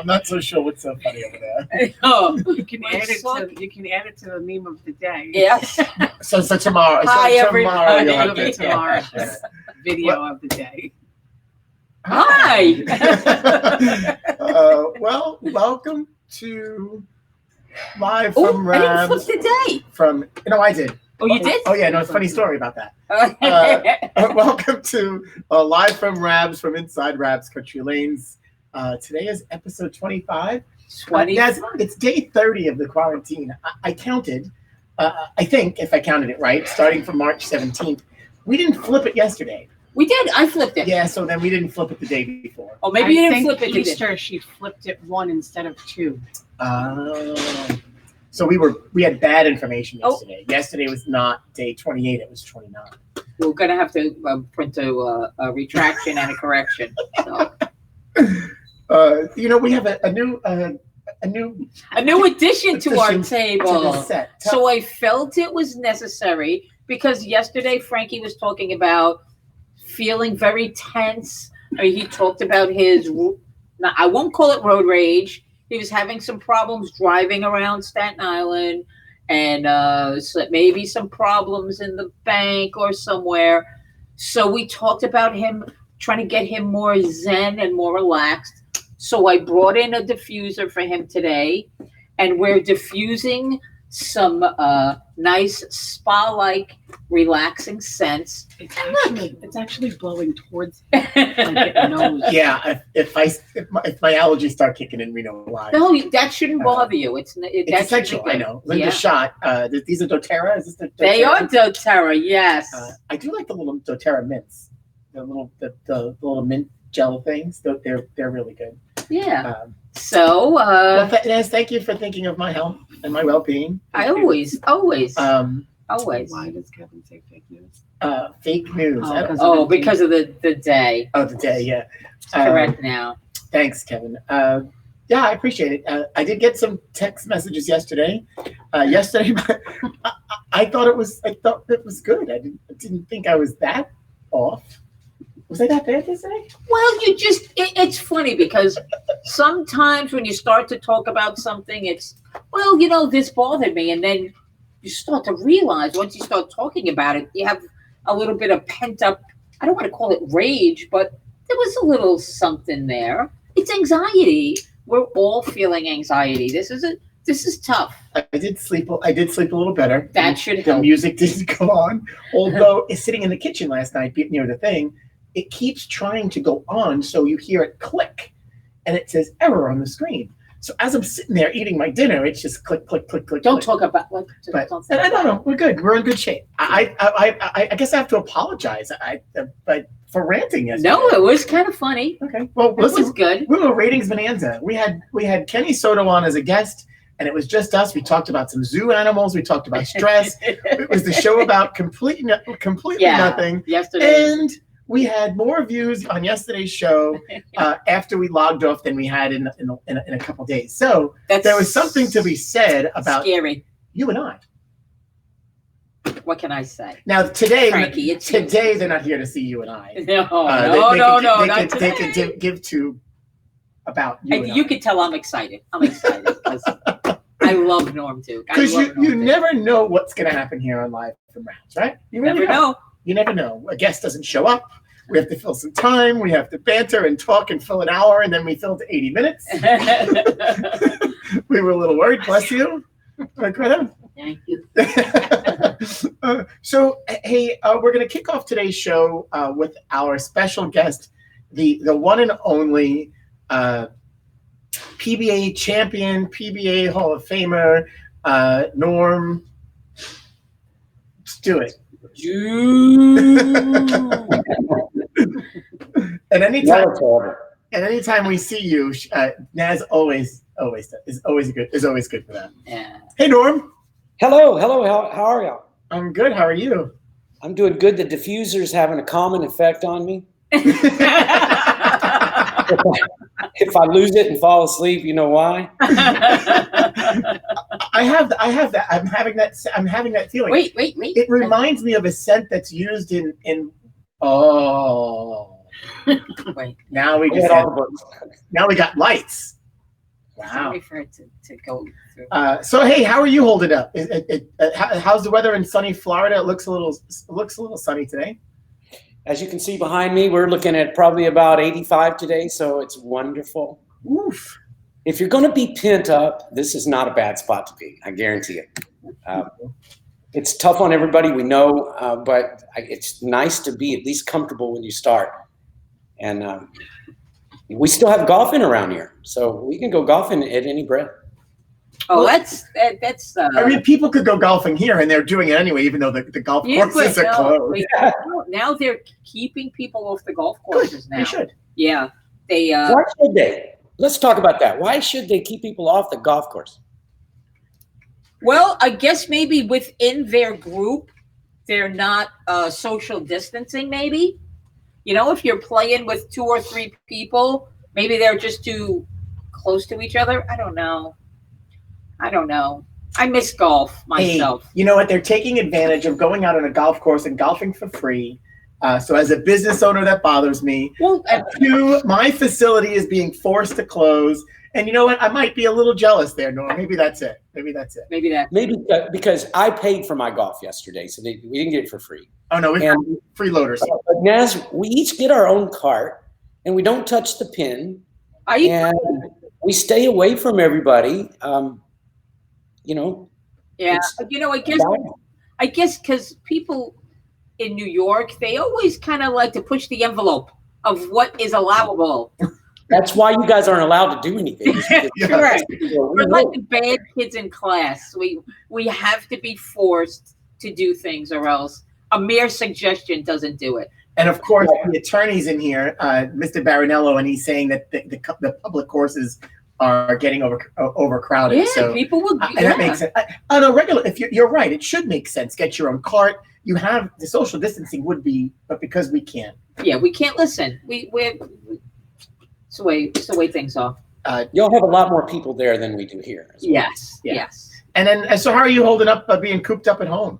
I'm not so sure what's so funny over there. Oh, You can add it to the meme of the day. yes. So tomorrow. Hi, so everybody. tomorrow you'll have It'll be to- tomorrow's video of the day. Hi. Well, welcome to Live Oh, from I didn't Rabs. flip the day. I did. Oh, you did? Oh yeah, no, it's a funny story about that. Welcome to Live from Rabs from Inside Rabs Country Lanes. Today is episode 25. 20. It's day 30 of the quarantine. I counted, I think, if I counted it right, starting from March 17th. We didn't flip it yesterday. We did. I flipped it. Yeah, so then we didn't flip it the day before. Oh, maybe you didn't flip it. Easter, she flipped it 1 instead of 2. So we had bad information yesterday. Yesterday was not day 28, it was 29. We're going to have to print a retraction and a correction. So. We have a new addition to our table. To the set. So I felt it was necessary because yesterday Frankie was talking about feeling very tense. He talked about his, I won't call it road rage. He was having some problems driving around Staten Island and so maybe some problems in the bank or somewhere. So we talked about him trying to get him more zen and more relaxed. So I brought in a diffuser for him today, and we're diffusing some nice spa-like relaxing scents. It's actually blowing towards him. Like it knows. Yeah, if my allergies start kicking in, we know why. No, that shouldn't bother you. It's essential. I know. Linda shot. These are doTERRA. Is this the doTERRA? They are doTERRA. Yes. I do like the little doTERRA mints. The little mint gel things. They're really good. Yeah. Well, Naz, thank you for thinking of my health and my well-being. I always. Why does Kevin say fake news? Fake news. Because of the day. Oh, the day, yeah. It's correct now. Thanks, Kevin. Yeah, I appreciate it. I did get some text messages yesterday. But I thought it was good. I didn't think I was that off. Was I that bad yesterday? Well, it's funny because sometimes when you start to talk about something, it's, this bothered me. And then you start to realize once you start talking about it, you have a little bit of pent up, I don't want to call it rage, but there was a little something there. It's anxiety. We're all feeling anxiety. This is tough. I did sleep a little better. That should help. The music didn't go on. Although sitting in the kitchen last night near the thing, it keeps trying to go on, so you hear it click, and it says error on the screen. So as I'm sitting there eating my dinner, it's just click, click, click, click. Don't click. talk about No, we're good. We're in good shape. I guess I have to apologize. But for ranting yesterday. No, it was kind of funny. Okay, well, it was good. We were a ratings bonanza. We had Kenny Soto on as a guest, and it was just us. We talked about some zoo animals. We talked about stress. It was the show about completely nothing. Yesterday. And we had more views on yesterday's show after we logged off than we had in a couple of days. So there was something to be said about scary. You and I. What can I say? Now today, Frankie, they're not here to see you and I. No. They could give to about you. And you can tell I'm excited. I'm excited because I love Norm too. Because you never know what's going to happen here on Live from Rabs, right? You really never know. You never know. A guest doesn't show up. We have to fill some time. We have to banter and talk and fill an hour, and then we fill to 80 minutes. We were a little worried. Bless you. Thank you. So, hey, we're going to kick off today's show with our special guest, the one and only PBA champion, PBA Hall of Famer, Norm. Let's do it. And anytime we see you, Naz is always good for that. Yeah. Hey Norm. Hello. How are y'all? I'm good. How are you? I'm doing good. The diffuser's having a calming effect on me. If I lose it and fall asleep, you know why? I have that. I'm having that feeling. Wait. It reminds me of a scent that's used in Wait. Now we got lights. Wow. Sorry for it to go through. So hey, how are you holding up? How's the weather in sunny Florida? It looks a little sunny today. As you can see behind me, we're looking at probably about 85 today, so it's wonderful. Oof. If you're going to be pent up, this is not a bad spot to be. I guarantee it. It's tough on everybody, we know, but it's nice to be at least comfortable when you start. And we still have golfing around here, so we can go golfing at any breath. Oh, that's. I mean, people could go golfing here, and they're doing it anyway, even though the golf courses are closed. Now they're keeping people off the golf courses now. They should. Yeah, they. Why should they? Let's talk about that. Why should they keep people off the golf course? Well, I guess maybe within their group, they're not social distancing. Maybe, if you're playing with 2 or 3 people, maybe they're just too close to each other. I don't know. I miss golf myself. Hey, you know what? They're taking advantage of going out on a golf course and golfing for free. So as a business owner, that bothers me. Well, 2, my facility is being forced to close. And you know what? I might be a little jealous there, Norm. Maybe that's it. Maybe because I paid for my golf yesterday, so we didn't get it for free. Oh, no, we have freeloaders. But Naz, we each get our own cart, and we don't touch the pin. And we stay away from everybody. Yeah, I guess because people in New York, they always kind of like to push the envelope of what is allowable. That's why you guys aren't allowed to do anything. Correct. We're like the bad kids in class. We have to be forced to do things, or else a mere suggestion doesn't do it. And of course, the attorney's in here, Mr. Barinello, and he's saying that the public courses are getting overcrowded. Yeah, so people will. And that makes sense. On a regular, if you're right, it should make sense. Get your own cart. You have the social distancing would be, but because we can't. Yeah, we can't listen. It's the way things are. You'll have a lot more people there than we do here. Well. Yes. And then, so how are you holding up being cooped up at home?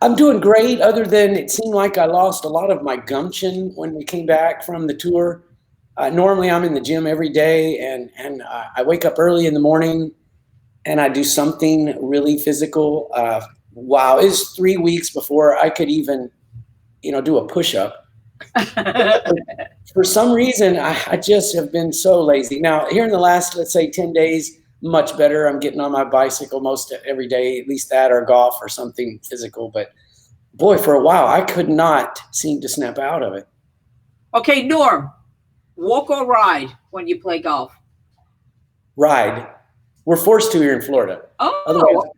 I'm doing great, other than it seemed like I lost a lot of my gumption when we came back from the tour. Normally I'm in the gym every day, and I wake up early in the morning and I do something really physical. Wow, it was 3 weeks before I could even, do a push-up. For some reason, I just have been so lazy. Now, here in the last, let's say, 10 days, much better. I'm getting on my bicycle most every day, at least that, or golf or something physical. But boy, for a while, I could not seem to snap out of it. Okay, Norm, walk or ride when you play golf? Ride. We're forced to here in Florida. Oh. Otherwise,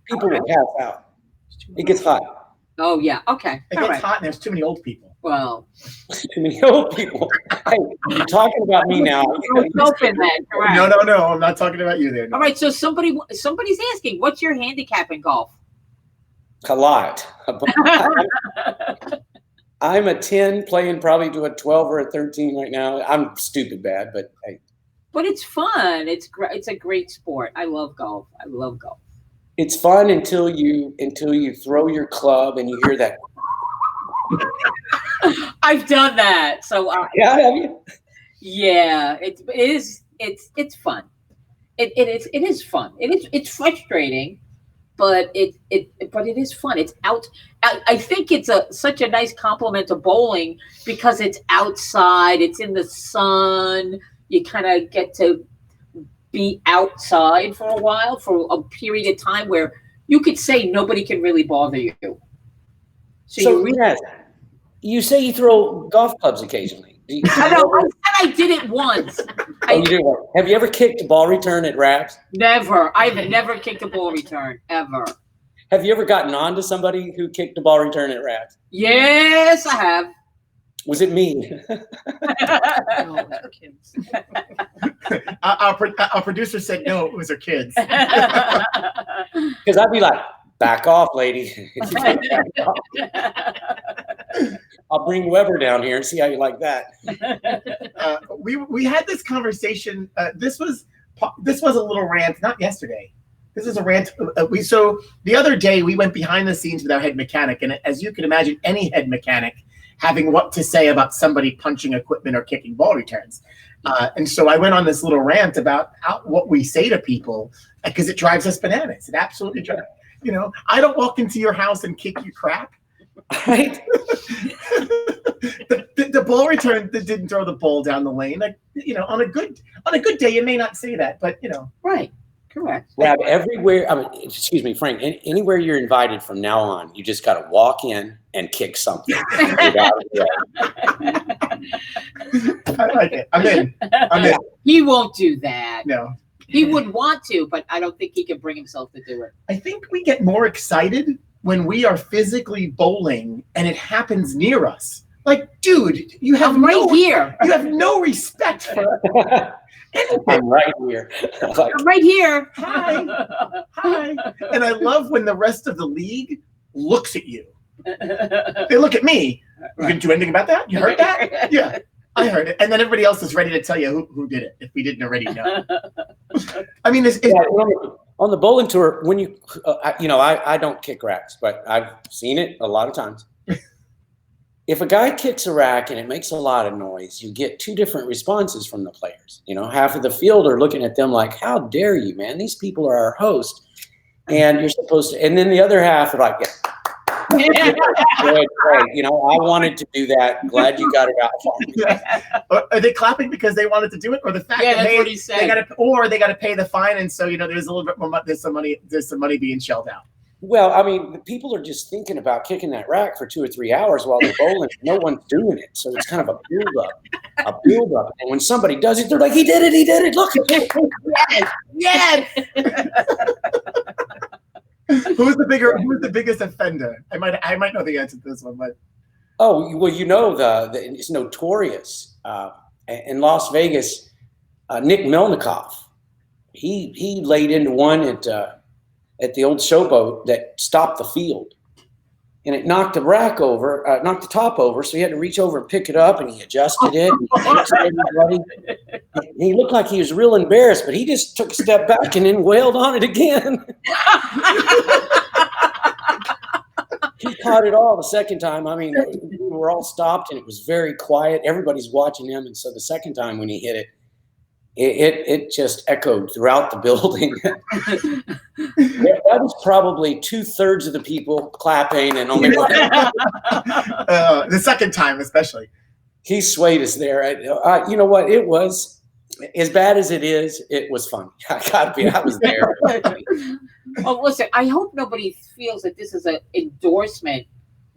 people will pass out. It gets hot. Oh, yeah. Okay. It gets hot and there's too many old people. Well, too many old people. Hey, you're talking about me now. No, I'm not talking about you there. No. All right, so somebody's asking, what's your handicap in golf? A lot. I'm a 10 playing probably to a 12 or a 13 right now. I'm stupid bad, but hey. But it's fun. It's a great sport. I love golf. It's fun until you throw your club and you hear that. I've done that. So yeah, have you? Yeah, it's fun. It is fun. It's frustrating, but it is fun. It's out. I think it's such a nice compliment to bowling because it's outside. It's in the sun. You kind of get to be outside for a while, for a period of time where you could say nobody can really bother you. So you say you throw golf clubs occasionally. I did it once. You did what? Have you ever kicked a ball return at Raps? Never. I've never kicked a ball return, ever. Have you ever gotten on to somebody who kicked a ball return at Raps? Yes, I have. Was it me? Kids. Our producer said no, it was her kids. Because I'd be like, back off, lady. I'll bring Weber down here and see how you like that. We had this conversation. This was a little rant, not yesterday. This is a rant. So the other day we went behind the scenes with our head mechanic, and as you can imagine, any head mechanic having what to say about somebody punching equipment or kicking ball returns. And so I went on this little rant about what we say to people because it drives us bananas. It absolutely drives. I don't walk into your house and kick your crap. Right. the ball return that didn't throw the ball down the lane. Like, on a good day, you may not say that, but Right. Correct. Rab, everywhere. Excuse me, Frank. Anywhere you're invited from now on, you just got to walk in and kick something. I like it. I'm in. He won't do that. No. He would want to, but I don't think he can bring himself to do it. I think we get more excited when we are physically bowling and it happens near us. Like, dude, you have here. You have no respect for I'm right here. I'm right here. Hi. And I love when the rest of the league looks at you. They look at me. You can do anything about that? You heard that? Yeah, I heard it. And then everybody else is ready to tell you who did it if we didn't already know. I mean, on the bowling tour, when I don't kick racks, but I've seen it a lot of times. If a guy kicks a rack and it makes a lot of noise, you get two different responses from the players. Half of the field are looking at them like, how dare you, man? These people are our host. And you're supposed to, and then the other half are like, yeah. Great. I wanted to do that. Glad you got it out for me. Yeah. Are they clapping because they wanted to do it, or the fact that that's what he said. they got to pay the fine, and so there's a little bit more. There's some money being shelled out. Well, I mean, the people are just thinking about kicking that rack for 2 or 3 hours while they're bowling. No one's doing it, so it's kind of a build up. And when somebody does it, they're like, "He did it! Look at it!" Yes. Who's the biggest offender? I might know the answer to this one, but it's notorious in Las Vegas. Nick Melnikoff, he laid into one at the old showboat that stopped the field, and it knocked the rack over, knocked the top over. So he had to reach over and pick it up, and he adjusted it. And he looked like he was real embarrassed, but he just took a step back and then wailed on it again. He caught it all the second time. I mean, we were all stopped, and it was very quiet. Everybody's watching him, and so the second time when he hit it, it just echoed throughout the building. That was probably 2/3 of the people clapping, and only one. The second time, especially. He swayed us there. You know what? It was as bad as it is. It was fun. I was there. Oh, listen. I hope nobody feels that this is an endorsement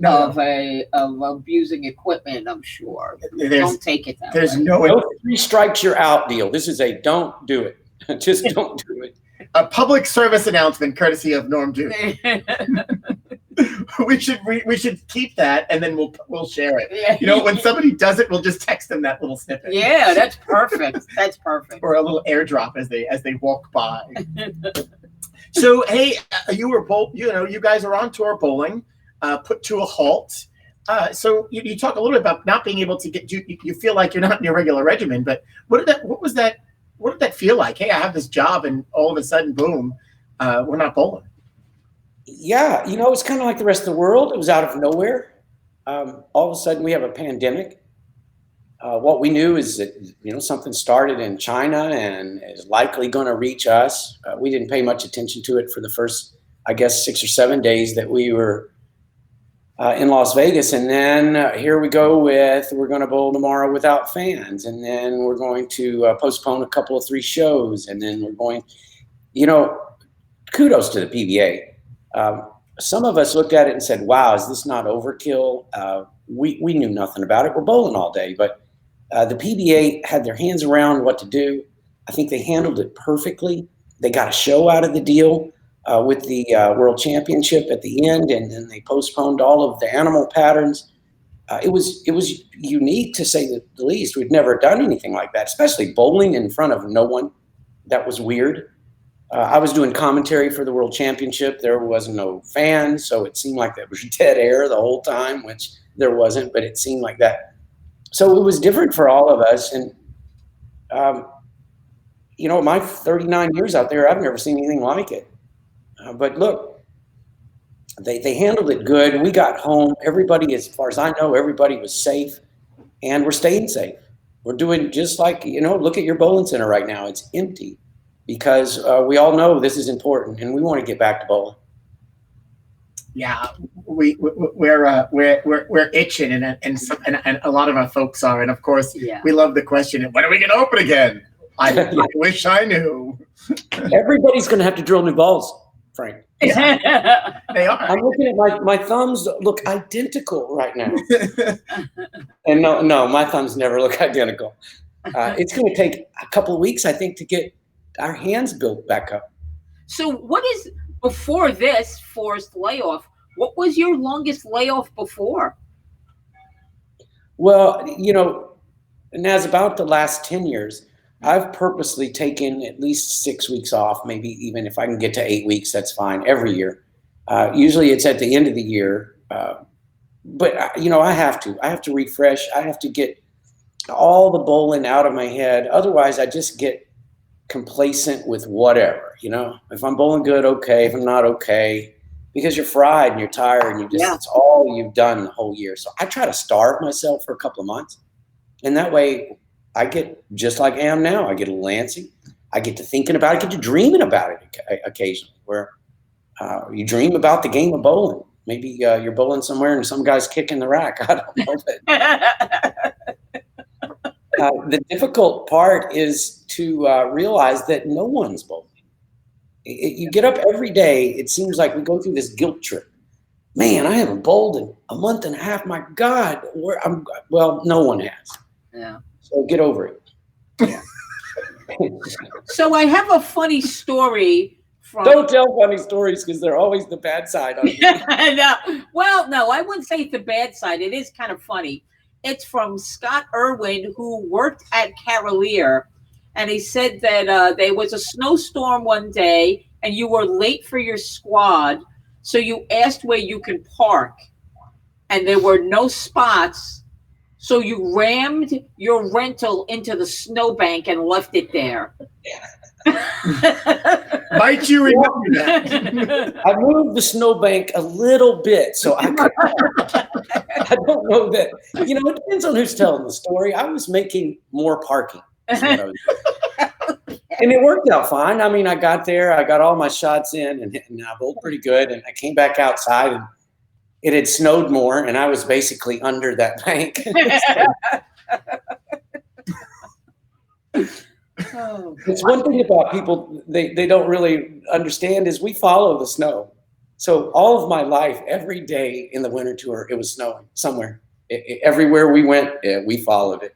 of abusing equipment. I'm sure. Don't take it that way. There's no 3 strikes you're out deal. This is a don't do it. Just don't do it. A public service announcement courtesy of Norm Duke. We should keep that, and then we'll share it. When somebody does it, we'll just text them that little snippet. Yeah, that's perfect. That's perfect. Or a little airdrop as they walk by. So hey, you guys are on tour bowling, put to a halt. So you talk a little bit about not being able to get you feel like you're not in your regular regimen, but what did that feel like? Hey, I have this job, and all of a sudden, boom, we're not bowling. Yeah, it's kind of like the rest of the world. It was out of nowhere. All of a sudden, we have a pandemic. What we knew is that something started in China and is likely going to reach us. We didn't pay much attention to it for the first, I guess, 6 or 7 days that we were in Las Vegas, and then here we go we're going to bowl tomorrow without fans, and then we're going to postpone a couple of 3 shows, and then we're going, kudos to the PBA. Some of us looked at it and said, wow, is this not overkill? We knew nothing about it. We're bowling all day, but the PBA had their hands around what to do. I think they handled it perfectly. They got a show out of the deal. With the World Championship at the end, and then they postponed all of the animal patterns. It was unique, to say the least. We'd never done anything like that, especially bowling in front of no one. That was weird. I was doing commentary for the World Championship. There was no fans, so it seemed like there was dead air the whole time, which there wasn't, but it seemed like that. So it was different for all of us. And, my 39 years out there, I've never seen anything like it. But look, they handled it good. We got home. Everybody, as far as I know, everybody was safe, and we're staying safe. We're doing just like, look at your bowling center right now. It's empty because we all know this is important, and we want to get back to bowling. Yeah, we're itching, and a lot of our folks are, and of course, we love the question: when are we going to open again? I wish I knew. Everybody's going to have to drill new balls, Frank. Yeah, they are. I'm looking at my thumbs look identical right now, and no, my thumbs never look identical. It's going to take a couple of weeks, I think, to get our hands built back up. So what is, before this forced layoff, what was your longest layoff before? Well, Naz, about the last 10 years, I've purposely taken at least 6 weeks off, maybe even if I can get to 8 weeks, that's fine, every year. Usually it's at the end of the year. But I have to refresh. I have to get all the bowling out of my head. Otherwise, I just get complacent with whatever, if I'm bowling good, okay. If I'm not, okay, because you're fried and you're tired and it's all you've done the whole year. So I try to starve myself for a couple of months, and that way I get just like I am now. I get a little antsy. I get to thinking about it, I get to dreaming about it occasionally, where you dream about the game of bowling. Maybe you're bowling somewhere and some guy's kicking the rack. I don't know. The difficult part is to realize that no one's bowling. You get up every day. It seems like we go through this guilt trip. Man, I haven't bowled in a month and a half. My God, well, no one has. Yeah. So get over it. Yeah. So I have a funny story. Don't tell funny stories, because they're always the bad side of it. No. Well, no, I wouldn't say it's the bad side. It is kind of funny. It's from Scott Irwin, who worked at Cavalier. And he said that there was a snowstorm one day and you were late for your squad. So you asked where you can park, and there were no spots. So you rammed your rental into the snowbank and left it there. Might you remember that? I moved the snowbank a little bit, so I don't know that. It depends on who's telling the story. I was making more parking. And it worked out fine. I mean, I got there, I got all my shots in, and I bowled pretty good. And I came back outside, and it had snowed more, and I was basically under that bank. It's one thing about people they don't really understand is we follow the snow. So all of my life, every day in the winter tour, it was snowing somewhere. Everywhere we went, we followed it.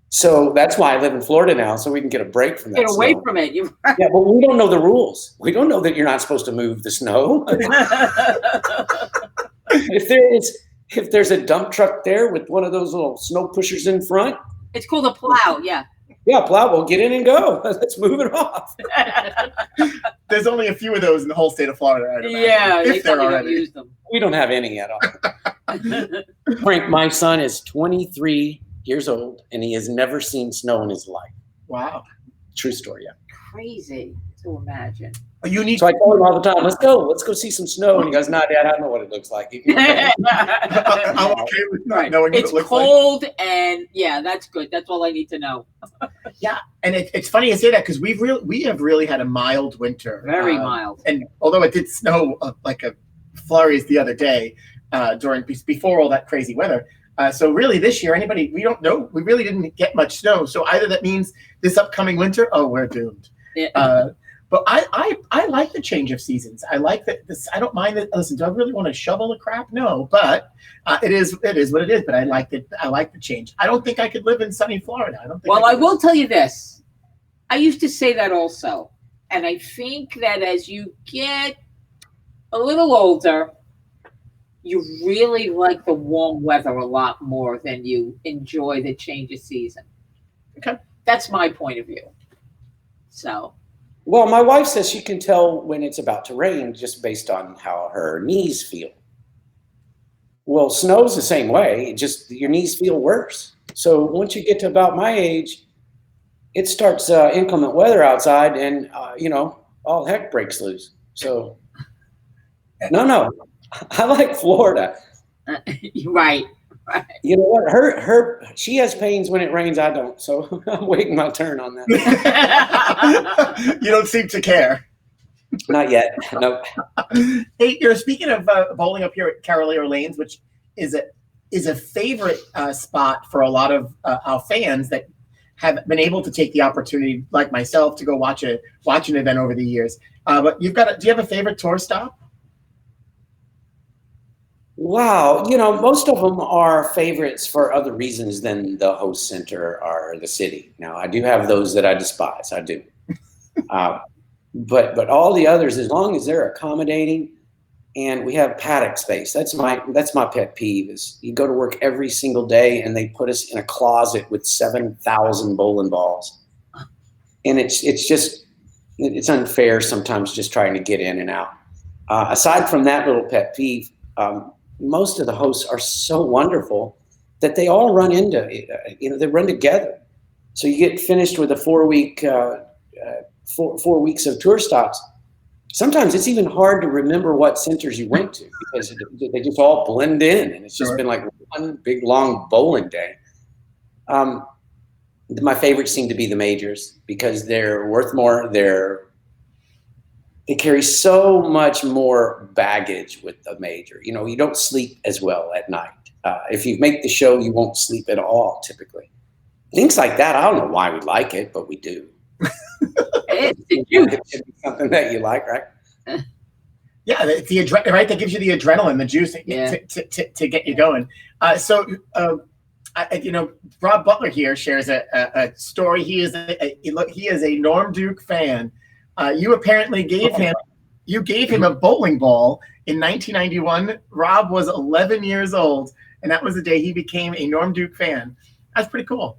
So that's why I live in Florida now, so we can get a break from that. Get away from it. Yeah, but we don't know the rules. We don't know that you're not supposed to move the snow. If there's a dump truck there with one of those little snow pushers in front, it's called a plow. Yeah. Yeah, plow. We'll get in and go. Let's move it off. There's only a few of those in the whole state of Florida. Yeah, if there are any. use them. We don't have any at all. Frank, my son is 23 years old, and he has never seen snow in his life. Wow. True story, yeah. Crazy to imagine. So I tell him all the time, let's go see some snow. And he goes, nah, Dad, I don't know what it looks like. I'm okay with not knowing what it's it looks cold, like. and yeah, that's good. That's all I need to know. Yeah, and it's funny you say that, because we have really had a mild winter. Very mild. And although it did snow like a flurries the other day before all that crazy weather. So really this year, we don't know. We really didn't get much snow. So either that means this upcoming winter, we're doomed. Yeah. But I like the change of seasons. I like that. I don't mind that. Listen, do I really want to shovel the crap? No, but it is what it is. But I like the change. I don't think I could live in sunny Florida. I don't think. Well, I will tell you this. I used to say that also, and I think that as you get a little older, you really like the warm weather a lot more than you enjoy the change of season. Okay, that's my point of view. So. Well, my wife says she can tell when it's about to rain just based on how her knees feel. Well, snow's the same way, just your knees feel worse. So once you get to about my age, it starts inclement weather outside, and all heck breaks loose. So no. I like Florida. Right. You know what? She has pains when it rains. I don't. So I'm waiting my turn on that. You don't seem to care. Not yet. No. Hey, you're speaking of bowling up here at Carolina Lanes, which is a favorite spot for a lot of our fans that have been able to take the opportunity, like myself, to go watch an event over the years. But do you have a favorite tour stop? Wow. You know, most of them are favorites for other reasons than the host center or the city. Now, I do have those that I despise. I do. But all the others, as long as they're accommodating and we have paddock space, that's my pet peeve. Is you go to work every single day and they put us in a closet with 7,000 bowling balls, and it's unfair sometimes just trying to get in and out. Aside from that little pet peeve, most of the hosts are so wonderful that they all run they run together. So you get finished with a 4 week. 4 weeks of tour stops. Sometimes it's even hard to remember what centers you went to because they just all blend in, and it's just been like one big long bowling day. My favorites seem to be the majors because they're worth more. They carry so much more baggage with the major. You know, you don't sleep as well at night. If you make the show, you won't sleep at all typically. Things like that. I don't know why we like it, but we do. It's something that you like, right? Yeah, it's the right that gives you the adrenaline, the juice to get you going. Rob Butler here shares a story. He is a Norm Duke fan. You apparently gave him a bowling ball in 1991. Rob was 11 years old, and that was the day he became a Norm Duke fan. That's pretty cool.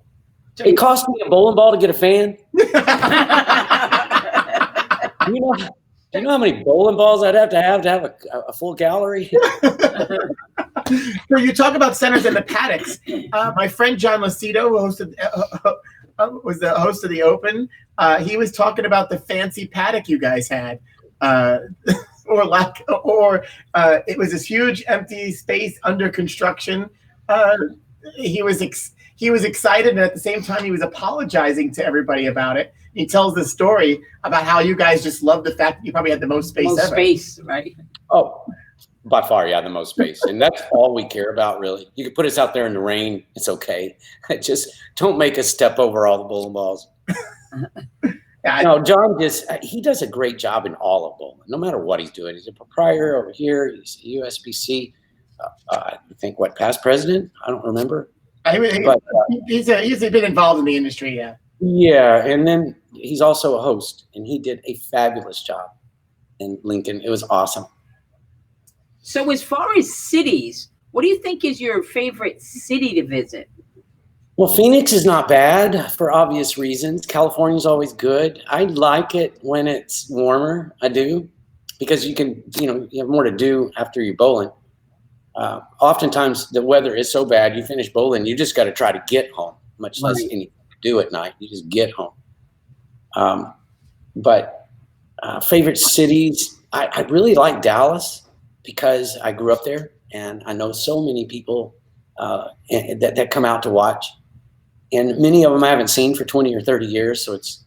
It cost me a bowling ball to get a fan. Do you know how many bowling balls I'd have to have a full gallery? So you talk about centers in the paddocks. My friend John Lucido, who was the host of the Open, he was talking about the fancy paddock you guys had, it was this huge empty space under construction. He was excited, and at the same time, he was apologizing to everybody about it. He tells the story about how you guys just love the fact that you probably had the most space ever. Space, right? Oh, by far, yeah, the most space. And that's all we care about, really. You can put us out there in the rain. It's okay. Just don't make us step over all the bowling balls. No, John he does a great job in all of bowling, no matter what he's doing. He's a proprietor over here. He's a USBC, I think, past president? I don't remember. He's been involved in the industry, yeah. Yeah, and then he's also a host, and he did a fabulous job in Lincoln. It was awesome. So as far as cities, what do you think is your favorite city to visit? Well, Phoenix is not bad for obvious reasons. California's always good. I like it when it's warmer. I do, because you have more to do after you're bowling. Oftentimes the weather is so bad, you finish bowling, you just got to try to get home, much less anything to do at night. You just get home. But favorite cities, I really like Dallas because I grew up there and I know so many people that come out to watch. And many of them I haven't seen for 20 or 30 years. So it's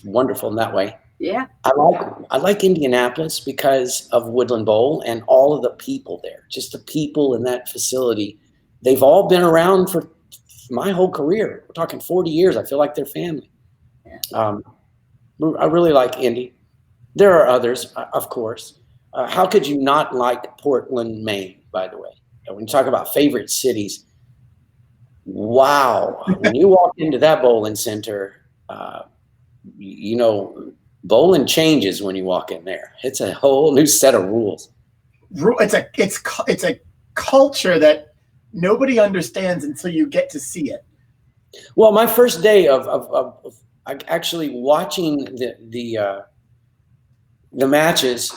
wonderful in that way. Yeah. I like Indianapolis because of Woodland Bowl and all of the people there. Just the people in that facility. They've all been around for my whole career. We're talking 40 years. I feel like they're family. Yeah. I really like Indy. There are others, of course. How could you not like Portland, Maine, by the way? When you talk about favorite cities, wow. When you walk into that bowling center, bowling changes when you walk in there. It's a whole new set of rules. It's a culture that nobody understands until you get to see it. Well, my first day of actually watching the matches,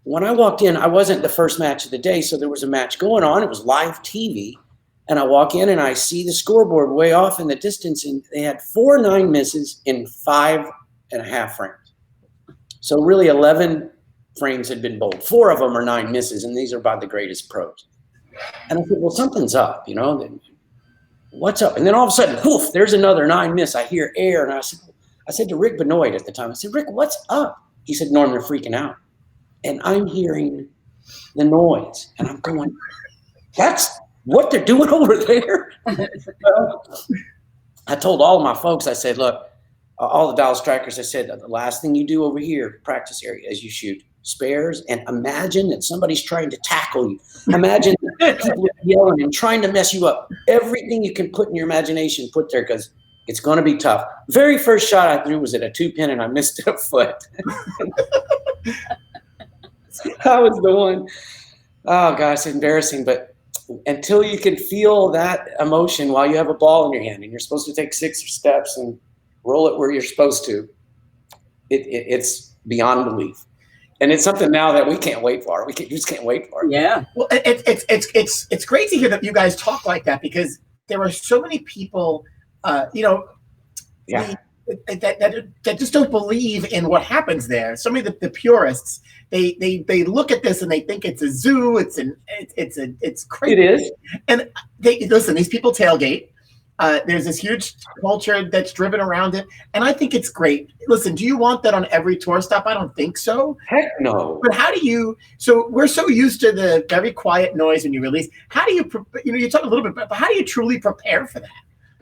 when I walked in, I wasn't the first match of the day, so there was a match going on. It was live TV, and I walk in and I see the scoreboard way off in the distance, and they had 4 9 misses in 5.5 frames. So really 11 frames had been bowled. 4 of them are 9 misses, and these are by the greatest pros. And I said, well, something's up, you know. What's up? And then all of a sudden, poof, there's another 9 miss. I hear air, and I said to Rick Benoit at the time, I said, Rick, what's up? He said, Norm, they're freaking out. And I'm hearing the noise, and I'm going, that's what they're doing over there? Well, I told all of my folks, I said, look, all the Dallas strikers, I said, the last thing you do over here, practice area, is you shoot spares, and imagine that somebody's trying to tackle you. Imagine people yelling and trying to mess you up. Everything you can put in your imagination, put there, because it's going to be tough. Very first shot I threw was at a 2-pin, and I missed it a foot. That was the one. Oh, gosh, it's embarrassing. But until you can feel that emotion while you have a ball in your hand and you're supposed to take 6 steps and roll it where you're supposed to, it's beyond belief. And it's something now that we can't wait for. We just can't wait for it. Yeah. Well, it's great to hear that you guys talk like that, because there are so many people, Yeah. that just don't believe in what happens there. So many of the purists, they look at this and they think it's a zoo. It's crazy. It is. And listen. These people tailgate. There's this huge culture that's driven around it, and I think it's great. Listen, do you want that on every tour stop? I don't think so. Heck no. But how do you? So we're so used to the very quiet noise when you release. How do you? You talk a little bit, but how do you truly prepare for that?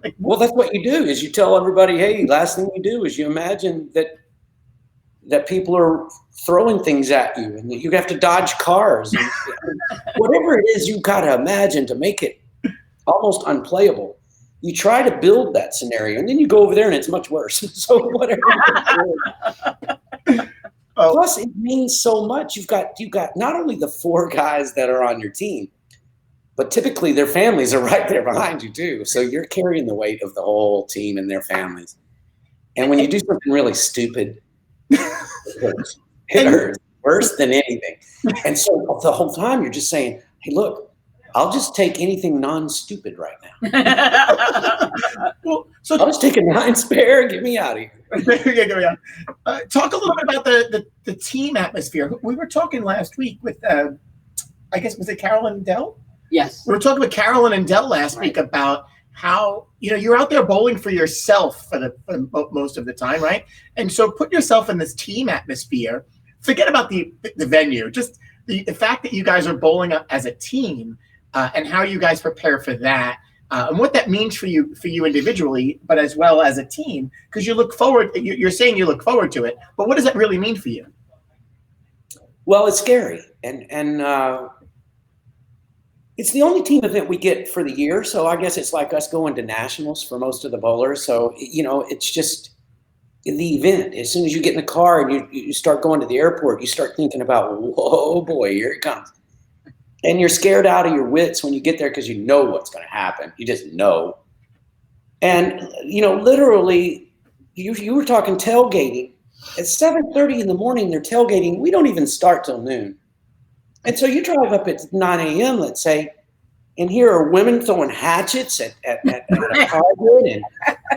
Like, well, that's what you do. Is you tell everybody, hey, last thing you do is you imagine that people are throwing things at you, and you have to dodge cars. And whatever it is, you got to imagine to make it almost unplayable. You try to build that scenario, and then you go over there and it's much worse. So whatever. Plus, it means so much. You've got not only the 4 guys that are on your team, but typically their families are right there behind you too. So you're carrying the weight of the whole team and their families. And when you do something really stupid, it hurts worse than anything. And so the whole time you're just saying, hey, look, I'll just take anything non-stupid right now. Well, so I'll just take a 9 spare. Get me out of here. Talk a little bit about the team atmosphere. We were talking last week with, I guess, was it Carolyn and Dell? Yes. We were talking with Carolyn and Dell last week about how you're out there bowling for yourself for most of the time, right? And so put yourself in this team atmosphere. Forget about the venue. Just the fact that you guys are bowling up as a team. And how you guys prepare for that, and what that means for you individually, but as well as a team, because you look forward. You're saying you look forward to it, but what does that really mean for you? Well, it's scary, and it's the only team event we get for the year. So I guess it's like us going to nationals for most of the bowlers. So it's just the event. As soon as you get in the car and you start going to the airport, you start thinking about, whoa, boy, here it comes. And you're scared out of your wits when you get there because you know what's going to happen. You just know. And, literally, you were talking tailgating. At 7:30 in the morning, they're tailgating. We don't even start till noon. And so you drive up at 9 a.m., let's say, and here are women throwing hatchets at a target. And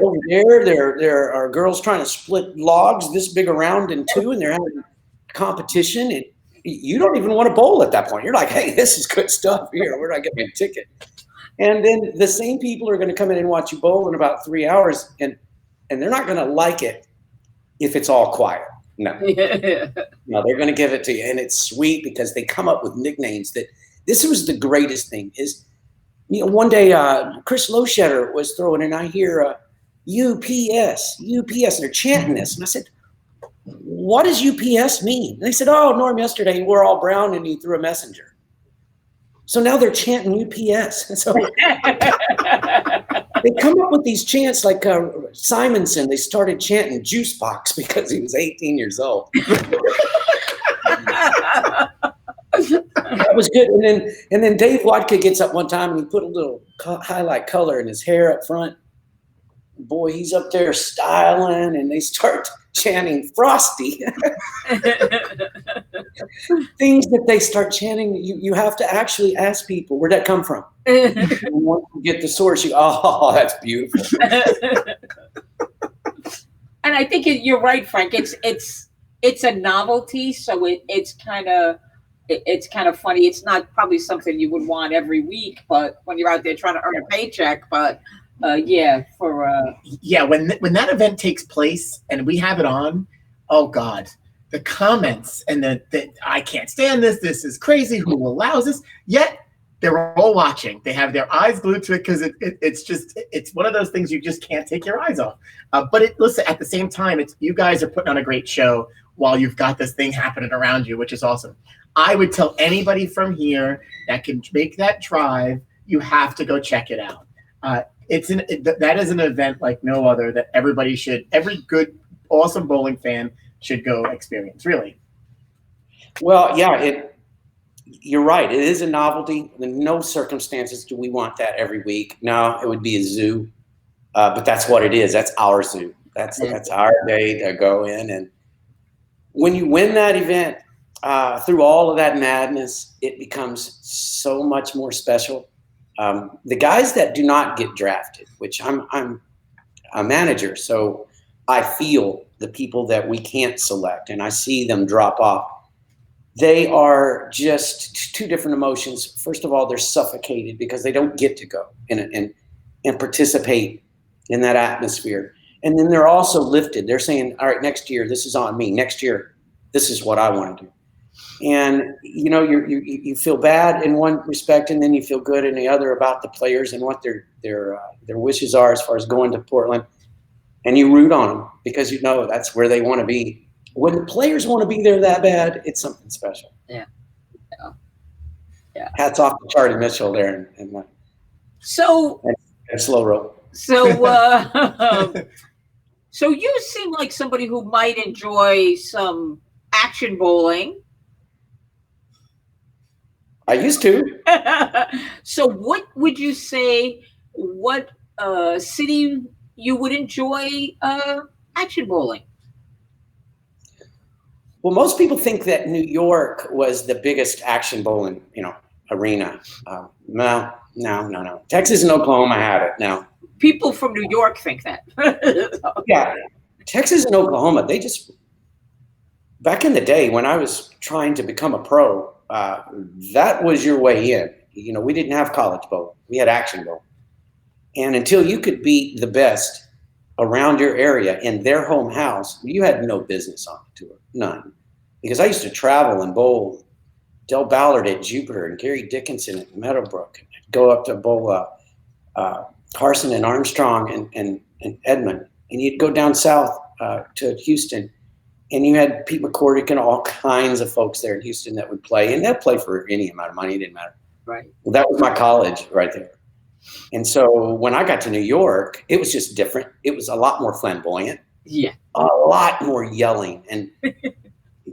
over there are girls trying to split logs this big around in 2, and they're having competition. And you don't even want to bowl at that point. You're like, hey, this is good stuff here. Where do I get my ticket? And then the same people are going to come in and watch you bowl in about 3 hours, and they're not going to like it if it's all quiet. No. No, they're going to give it to you. And it's sweet because they come up with nicknames that this was the greatest thing is, one day Chris Loschetter was throwing, and I hear UPS, and they're chanting this. And I said, what does UPS mean? And they said, oh, Norm, yesterday you wore all brown and you threw a messenger. So now they're chanting UPS. And so they come up with these chants like Simonson. They started chanting Juice Box because he was 18 years old. That was good. And then Dave Wadka gets up one time and he put a little highlight color in his hair up front. Boy, he's up there styling, and they start chanting Frosty. Things that they start chanting, you have to actually ask people, where'd that come from? And once you get the source, that's beautiful. And I think you're right, Frank. It's it's a novelty, so it's kind of funny. It's not probably something you would want every week, but when you're out there trying to earn a paycheck, but yeah, when that event takes place and we have it on, oh God, the comments and the I can't stand this. This is crazy. Who allows this? Yet they're all watching. They have their eyes glued to it because it's one of those things you just can't take your eyes off. But listen, at the same time, you guys are putting on a great show while you've got this thing happening around you, which is awesome. I would tell anybody from here that can make that drive, you have to go check it out. That is an event like no other that every good, awesome bowling fan should go experience, really. Well, yeah, you're right. It is a novelty. In no circumstances do we want that every week. No, it would be a zoo, but that's what it is. That's our zoo. That's our day to go in. And when you win that event, through all of that madness, it becomes so much more special. The guys that do not get drafted, which I'm a manager, so I feel the people that we can't select, and I see them drop off. They are just two different emotions. First of all, they're suffocated because they don't get to go and participate in that atmosphere. And then they're also lifted. They're saying, all right, next year, this is on me. Next year, this is what I want to do. And, you feel bad in one respect, and then you feel good in the other about the players and what their wishes are as far as going to Portland. And you root on them because you know that's where they want to be. When the players want to be there that bad, it's something special. Yeah. Hats off to Charlie Mitchell there and slow roll. So, so you seem like somebody who might enjoy some action bowling. I used to. So, what would you say? What city you would enjoy action bowling? Well, most people think that New York was the biggest action bowling, arena. No. Texas and Oklahoma had it. Now, people from New York think that. Yeah, Texas and Oklahoma. They just back in the day when I was trying to become a pro, that was your way in. We didn't have college bowling. We had action bowling, and until you could beat the best around your area in their home house, you had no business on the tour. None. Because I used to travel and bowl Del Ballard at Jupiter and Gary Dickinson at Meadowbrook. I'd go up to bowl Carson and Armstrong and Edmond. And you'd go down south to Houston. And you had Pete McCordick and all kinds of folks there in Houston that would play. And they'd play for any amount of money. It didn't matter. Right. Well, that was my college right there. And so when I got to New York, it was just different. It was a lot more flamboyant. Yeah. A lot more yelling. And,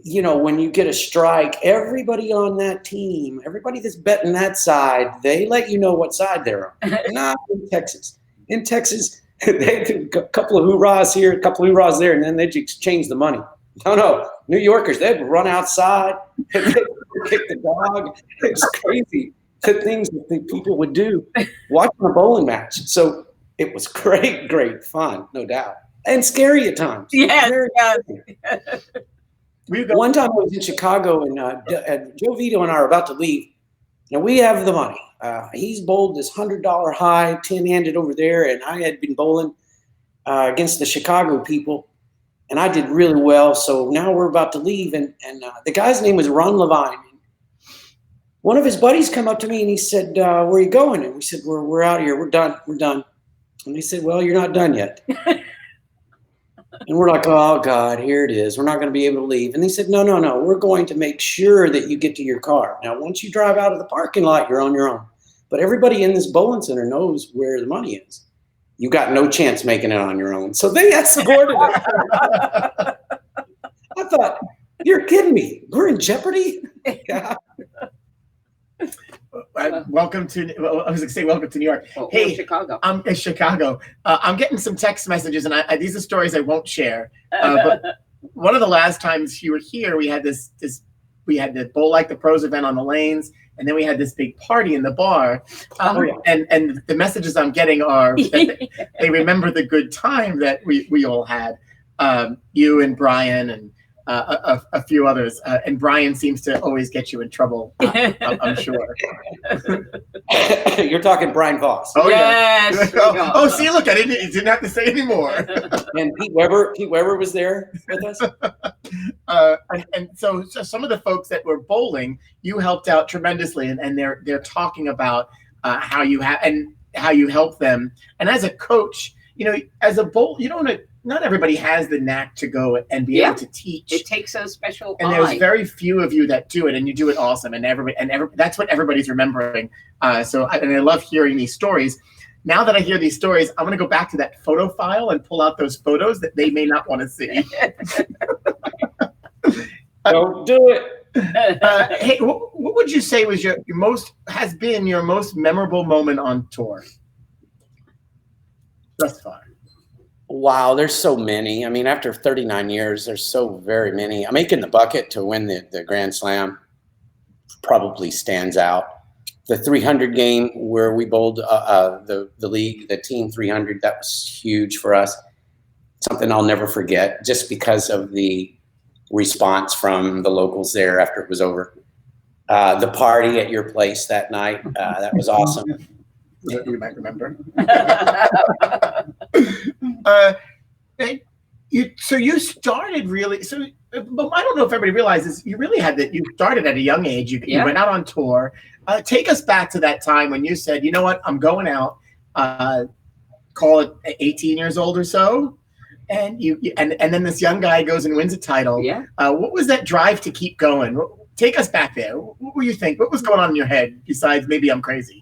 when you get a strike, everybody on that team, everybody that's betting that side, they let you know what side they're on. Not in Texas. In Texas, they had a couple of hoorahs here, a couple of hoorahs there, and then they'd exchange the money. No. New Yorkers, they'd run outside, they'd kick the dog. It's crazy. The things that people would do watching a bowling match. So it was great fun, no doubt. And scary at times. Yeah. One time I was in Chicago and Joe Vito and I are about to leave. Now we have the money. He's bowled this $100 high, 10-handed over there, and I had been bowling against the Chicago people, and I did really well. So now we're about to leave, and the guy's name was Ron Levine. One of his buddies come up to me and he said, "Where are you going?" And we said, "We're out of here. We're done. And he said, "Well, you're not done yet." And we're like, "Oh God, here it is. We're not going to be able to leave." And they said, No. We're going to make sure that you get to your car. Now, once you drive out of the parking lot, you're on your own. But everybody in this bowling center knows where the money is. You got no chance making it on your own. So they escorted us. I thought, you're kidding me. We're in jeopardy? Yeah. Welcome to New York. Hey, Chicago. I'm in Chicago. I'm getting some text messages, and these are stories I won't share. But one of the last times you were here, we had we had the Bowl Like the Pros event on the lanes, and then we had this big party in the bar. And the messages I'm getting are that they remember the good time that we all had. You and Brian and a few others. And Brian seems to always get you in trouble, I'm sure. You're talking Brian Voss. Oh, Yes. yeah. Oh, see, look, you didn't have to say anymore. And Pete Weber was there with us. And so some of the folks that were bowling, you helped out tremendously, and they're talking about how you help them. And as a coach, as a bowl, not everybody has the knack to go and be able to teach. It takes a special and there's very few of you that do it, and you do it awesome. And that's what everybody's remembering. So I love hearing these stories. Now that I hear these stories, I'm going to go back to that photo file and pull out those photos that they may not want to see. Don't do it. Hey, what would you say was your most memorable moment on tour thus far? Wow, there's so many. I mean, after 39 years, there's so very many. Making the bucket to win the Grand Slam probably stands out. The 300 game where we bowled the league, the team 300, that was huge for us. Something I'll never forget, just because of the response from the locals there after it was over. The party at your place that night, that was awesome. You might remember. So you started really. But I don't know if everybody realizes you really had that. You started at a young age. You went out on tour. Take us back to that time when you said, "You know what? I'm going out." Call it 18 years old or so, and and then this young guy goes and wins a title. Yeah. What was that drive to keep going? Take us back there. What were you think? What was going on in your head besides maybe I'm crazy?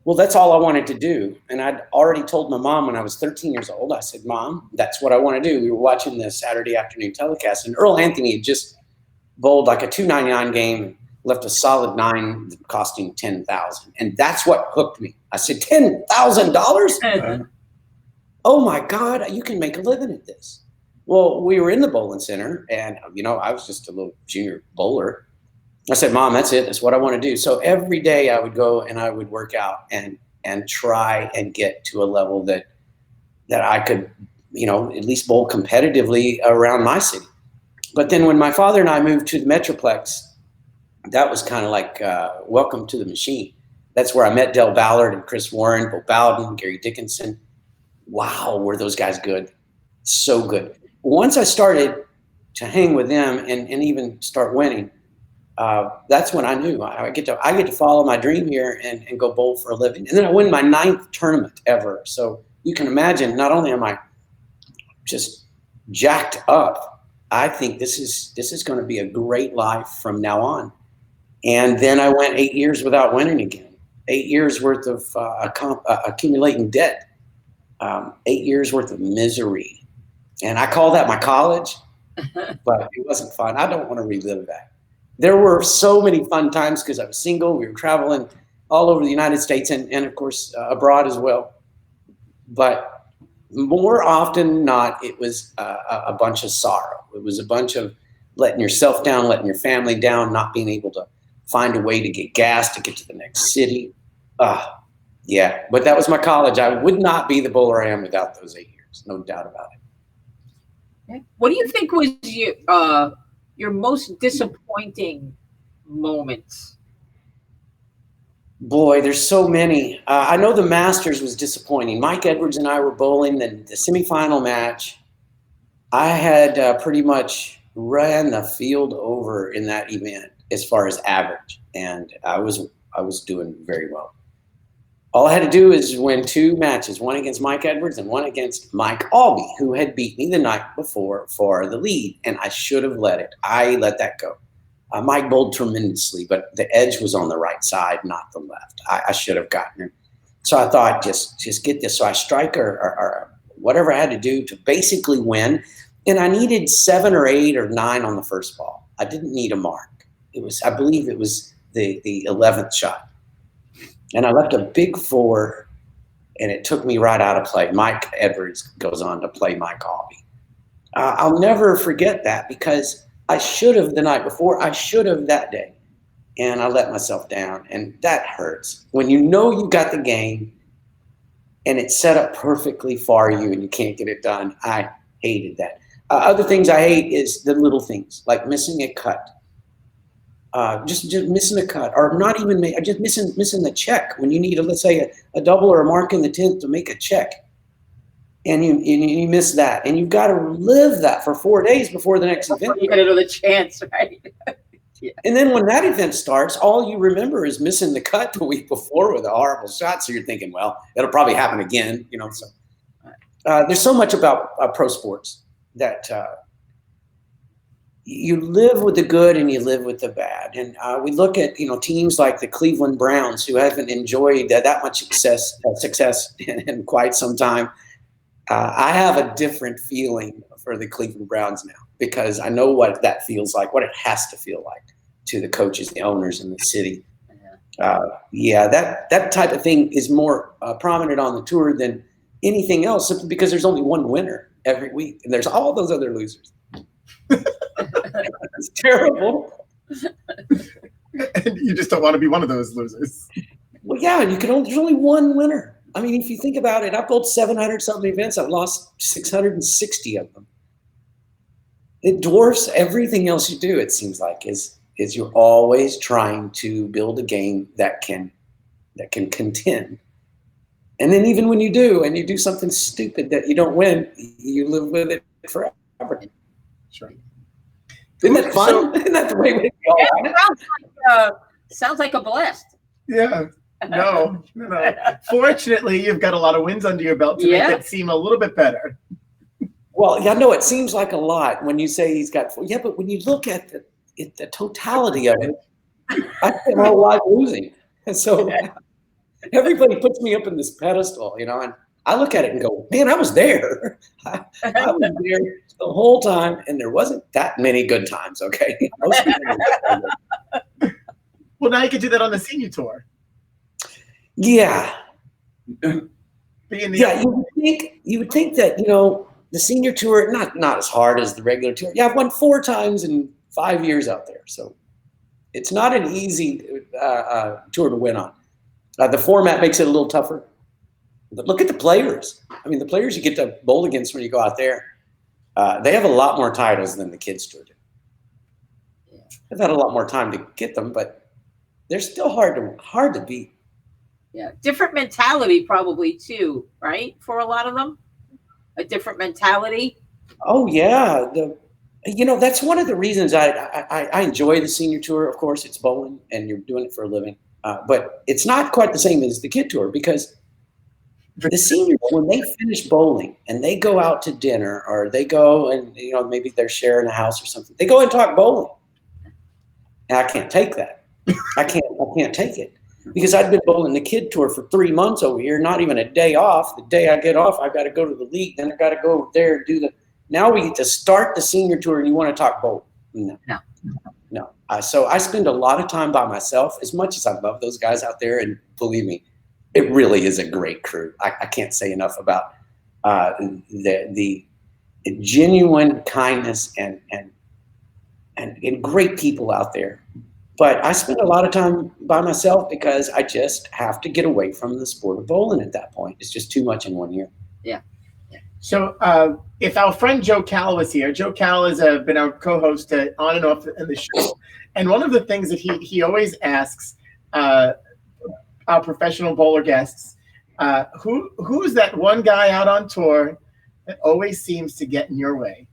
Well, that's all I wanted to do. And I'd already told my mom when I was 13 years old, I said, "Mom, that's what I want to do." We were watching the Saturday afternoon telecast, and Earl Anthony had just bowled like a 299 game, left a solid 9 costing $10,000. And that's what hooked me. I said, $10,000? Oh my God, you can make a living at this. Well, we were in the bowling center, and I was just a little junior bowler. I said, "Mom, that's it. That's what I want to do." So every day I would go and I would work out and try and get to a level that I could, at least bowl competitively around my city. But then when my father and I moved to the Metroplex, that was kind of like welcome to the machine. That's where I met Del Ballard and Chris Warren, Bo Bowden, Gary Dickinson. Wow, were those guys good. So good. Once I started to hang with them and even start winning, that's when I knew I get to follow my dream here and go bowl for a living. And then I win my 9th tournament ever. So you can imagine, not only am I just jacked up, I think this is going to be a great life from now on. And then I went 8 years without winning again. 8 years worth of accumulating debt. 8 years worth of misery. And I call that my college, but it wasn't fun. I don't want to relive that. There were so many fun times because I was single. We were traveling all over the United States and of course, abroad as well. But more often than not, it was a bunch of sorrow. It was a bunch of letting yourself down, letting your family down, not being able to find a way to get gas to get to the next city. Yeah, but that was my college. I would not be the bowler I am without those 8 years, no doubt about it. What do you think was your most disappointing moments? Boy, there's so many. I know the Masters was disappointing. Mike Edwards and I were bowling the semifinal match. I had pretty much ran the field over in that event as far as average, and I was doing very well. All I had to do is win 2 matches, one against Mike Edwards and one against Mike Albee, who had beat me the night before for the lead, and I should have let it. I let that go. Mike bowled tremendously, but the edge was on the right side, not the left. I should have gotten him. So I thought, just get this. So I strike or whatever I had to do to basically win, and I needed 7 or 8 or 9 on the first ball. I didn't need a mark. I believe it was the 11th shot. And I left a big 4, and it took me right out of play. Mike Edwards goes on to play Mike Albee. I'll never forget that because I should have the night before. I should have that day. And I let myself down, and that hurts. When you know you got the game, and it's set up perfectly for you, and you can't get it done, I hated that. Other things I hate is the little things, like missing a cut. Just missing a cut, or not even just missing the check when you need, let's say, a double or a mark in the 10th to make a check, and you miss that, and you've got to live that for 4 days before the next event. You got another chance, right? Yeah. And then when that event starts, all you remember is missing the cut the week before with a horrible shot. So you're thinking, well, it'll probably happen again, you know. So there's so much about pro sports that you live with the good and you live with the bad. And we look at, you know, teams like the Cleveland Browns, who haven't enjoyed that much success in quite some time. I have a different feeling for the Cleveland Browns now, because I know what that feels like, what it has to feel like to the coaches, the owners, and the city. That type of thing is more prominent on the tour than anything else, simply because there's only one winner every week, and there's all those other losers. It's terrible. And you just don't want to be one of those losers. Well, yeah, there's only one winner. I mean, if you think about it, I've bowled 700-something events. I've lost 660 of them. It dwarfs everything else you do, it seems like, is you're always trying to build a game that can contend. And then even when you do, and you do something stupid that you don't win, you live with it forever. Sure. Isn't that fun? Isn't that the way we go? Sounds like a blast. Yeah. No. Fortunately, you've got a lot of wins under your belt to make it seem a little bit better. Well, yeah, no, it seems like a lot when you say he's got 4. Yeah, but when you look at the totality of it, I spent my whole life losing. And so everybody puts me up in this pedestal, you know, and I look at it and go, man, I was there. I was there the whole time, and there wasn't that many good times, okay? Well, now you can do that on the senior tour. Yeah. You would think that, you know, the senior tour, not as hard as the regular tour. Yeah, I've won 4 times in 5 years out there. So it's not an easy tour to win on. The format makes it a little tougher. But look at the players. I mean, the players you get to bowl against when you go out there, they have a lot more titles than the kids tour do. I've had a lot more time to get them, but they're still hard to beat. Yeah, different mentality probably too, right? For a lot of them, a different mentality. Oh yeah, you know, that's one of the reasons I enjoy the senior tour. Of course, it's bowling and you're doing it for a living, but it's not quite the same as the kid tour, because the seniors, when they finish bowling and they go out to dinner, or they go and, you know, maybe they're sharing a house or something, they go and talk bowling. And I can't take that. I can't take it. Because I'd been bowling the kid tour for 3 months over here, not even a day off. The day I get off, I've got to go to the league. Then I've got to go over there and do now we get to start the senior tour and you want to talk bowling. No. So I spend a lot of time by myself, as much as I love those guys out there. And believe me, it really is a great crew. I can't say enough about the genuine kindness and great people out there. But I spend a lot of time by myself because I just have to get away from the sport of bowling at that point. It's just too much in 1 year. Yeah. So if our friend Joe Cal was here, Joe Cal has been our co-host on and off in the show. And one of the things that he always asks our professional bowler guests, who is that one guy out on tour that always seems to get in your way?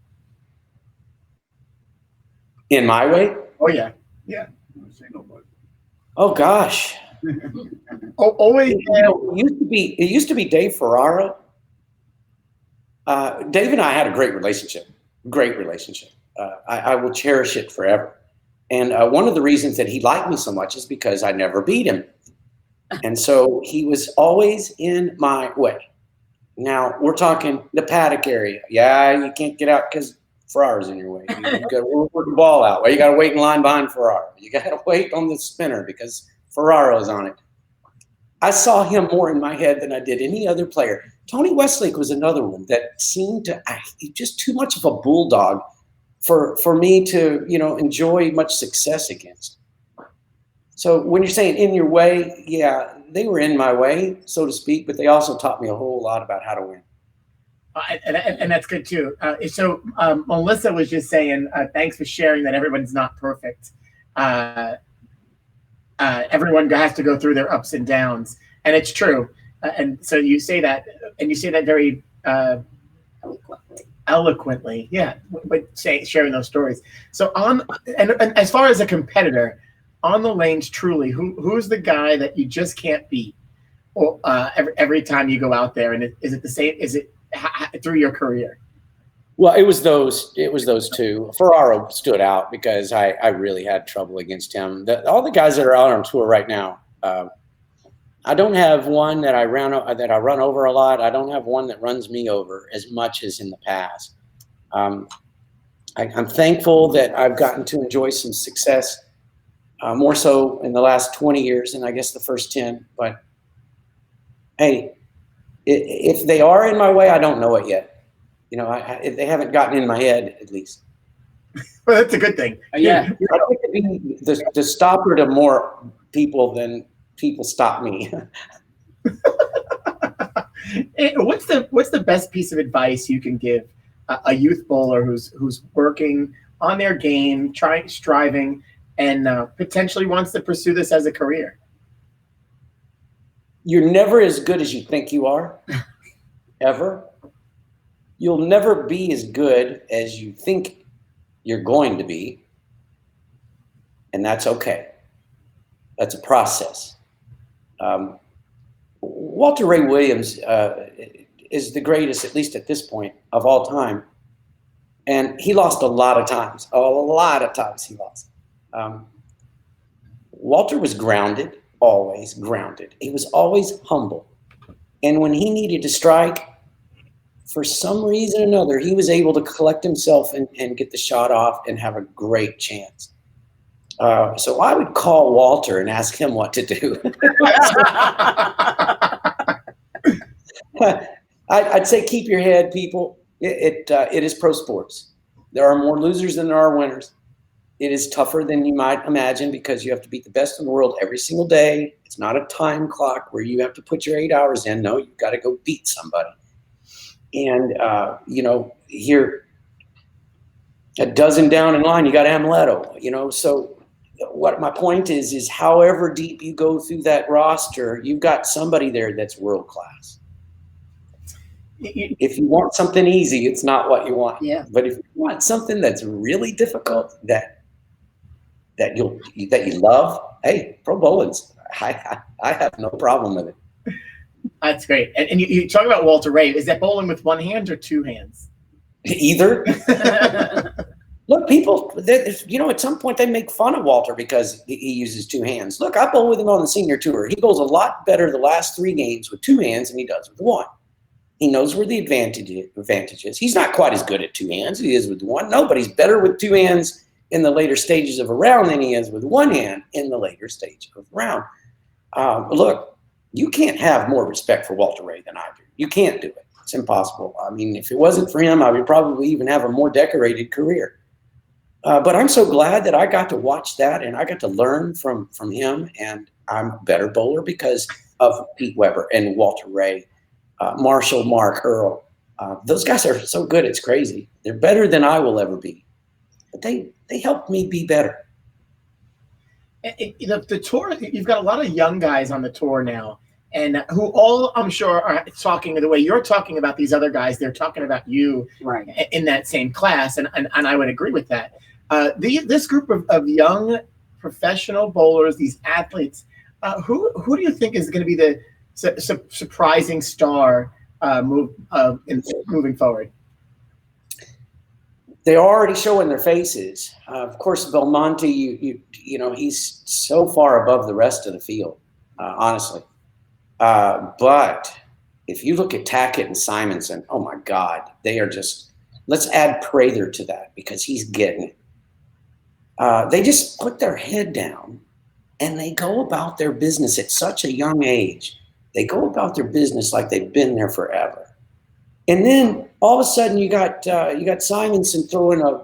In my way? Oh, yeah. Oh gosh. Always. You know, it used to be Dave Ferraro. Dave and I had a great relationship. I will cherish it forever. And one of the reasons that he liked me so much is because I never beat him. And so he was always in my way. Now we're talking the paddock area. Yeah, you can't get out because Ferraro's in your way. You got to work the ball out. Well, you got to wait in line behind Ferraro. You got to wait on the spinner because Ferraro's on it. I saw him more in my head than I did any other player. Tony Westlake was another one that seemed to just too much of a bulldog for me to, you know, enjoy much success against. So when you're saying in your way, yeah, they were in my way, so to speak, but they also taught me a whole lot about how to win. And that's good too. So Melissa was just saying, thanks for sharing that everyone's not perfect. Everyone has to go through their ups and downs, and it's true. And so you say that, and you say that very eloquently. Yeah, but sharing those stories. So and as far as a competitor on the lanes, truly, who's the guy that you just can't beat? Or every time you go out there, and is it the same? Is it through your career? Well, it was those two. Ferraro stood out because I really had trouble against him. All the guys that are out on tour right now, I don't have one that I run over a lot. I don't have one that runs me over as much as in the past. I'm thankful that I've gotten to enjoy some success, more so in the last 20 years than I guess the first 10. But hey, if they are in my way, I don't know it yet. You know, they haven't gotten in my head, at least. Well, that's a good thing. Yeah. I think to be the stopper to more people than people stop me. What's the best piece of advice you can give a youth bowler who's working on their game, striving, and potentially wants to pursue this as a career? You're never as good as you think you are, ever. You'll never be as good as you think you're going to be, and that's okay. That's a process. Walter Ray Williams is the greatest, at least at this point, of all time, and he lost a lot of times. A lot of times he lost. Walter was grounded, always grounded. He was always humble, and when he needed to strike, for some reason or another, he was able to collect himself and get the shot off and have a great chance. So I would call Walter and ask him what to do. I'd say keep your head, people. It is pro sports. There are more losers than there are winners. It is tougher than you might imagine because you have to beat the best in the world every single day. It's not a time clock where you have to put your 8 hours in. No, you've got to go beat somebody. And, here, a dozen down in line, you got Amuleto, so what my point is however deep you go through that roster, you've got somebody there that's world class. If you want something easy, it's not what you want. Yeah. But if you want something that's really difficult, that you love, hey, pro bowling's, I have no problem with it. That's great. And you talk about Walter Ray. Is that bowling with one hand or two hands? Either. Look, people, at some point they make fun of Walter because he uses two hands. Look, I bowl with him on the senior tour. He bowls a lot better the last 3 games with 2 hands than he does with 1. He knows where the advantage is. He's not quite as good at 2 hands as he is with 1. No, but he's better with 2 hands in the later stages of a round than he is with 1 hand in the later stage of a round. Look, you can't have more respect for Walter Ray than I do. You can't do it. It's impossible. I mean, if it wasn't for him, I would probably even have a more decorated career. But I'm so glad that I got to watch that and I got to learn from him, and I'm a better bowler because of Pete Weber and Walter Ray, Marshall, Mark, Earl. Those guys are so good, it's crazy. They're better than I will ever be. But they helped me be better. The tour, you've got a lot of young guys on the tour now, and who all, I'm sure, are talking the way you're talking about these other guys. They're talking about you Right. in that same class, and I would agree with that. This group of young professional bowlers, these athletes, who do you think is going to be the surprising star moving forward? They're already showing their faces. Of course, Belmonte, he's so far above the rest of the field, honestly. But if you look at Tackett and Simonson, oh my God, they are just. Let's add Prather to that because he's getting it. They just put their head down and they go about their business at such a young age. They go about their business like they've been there forever. And then all of a sudden you got Simonson throwing a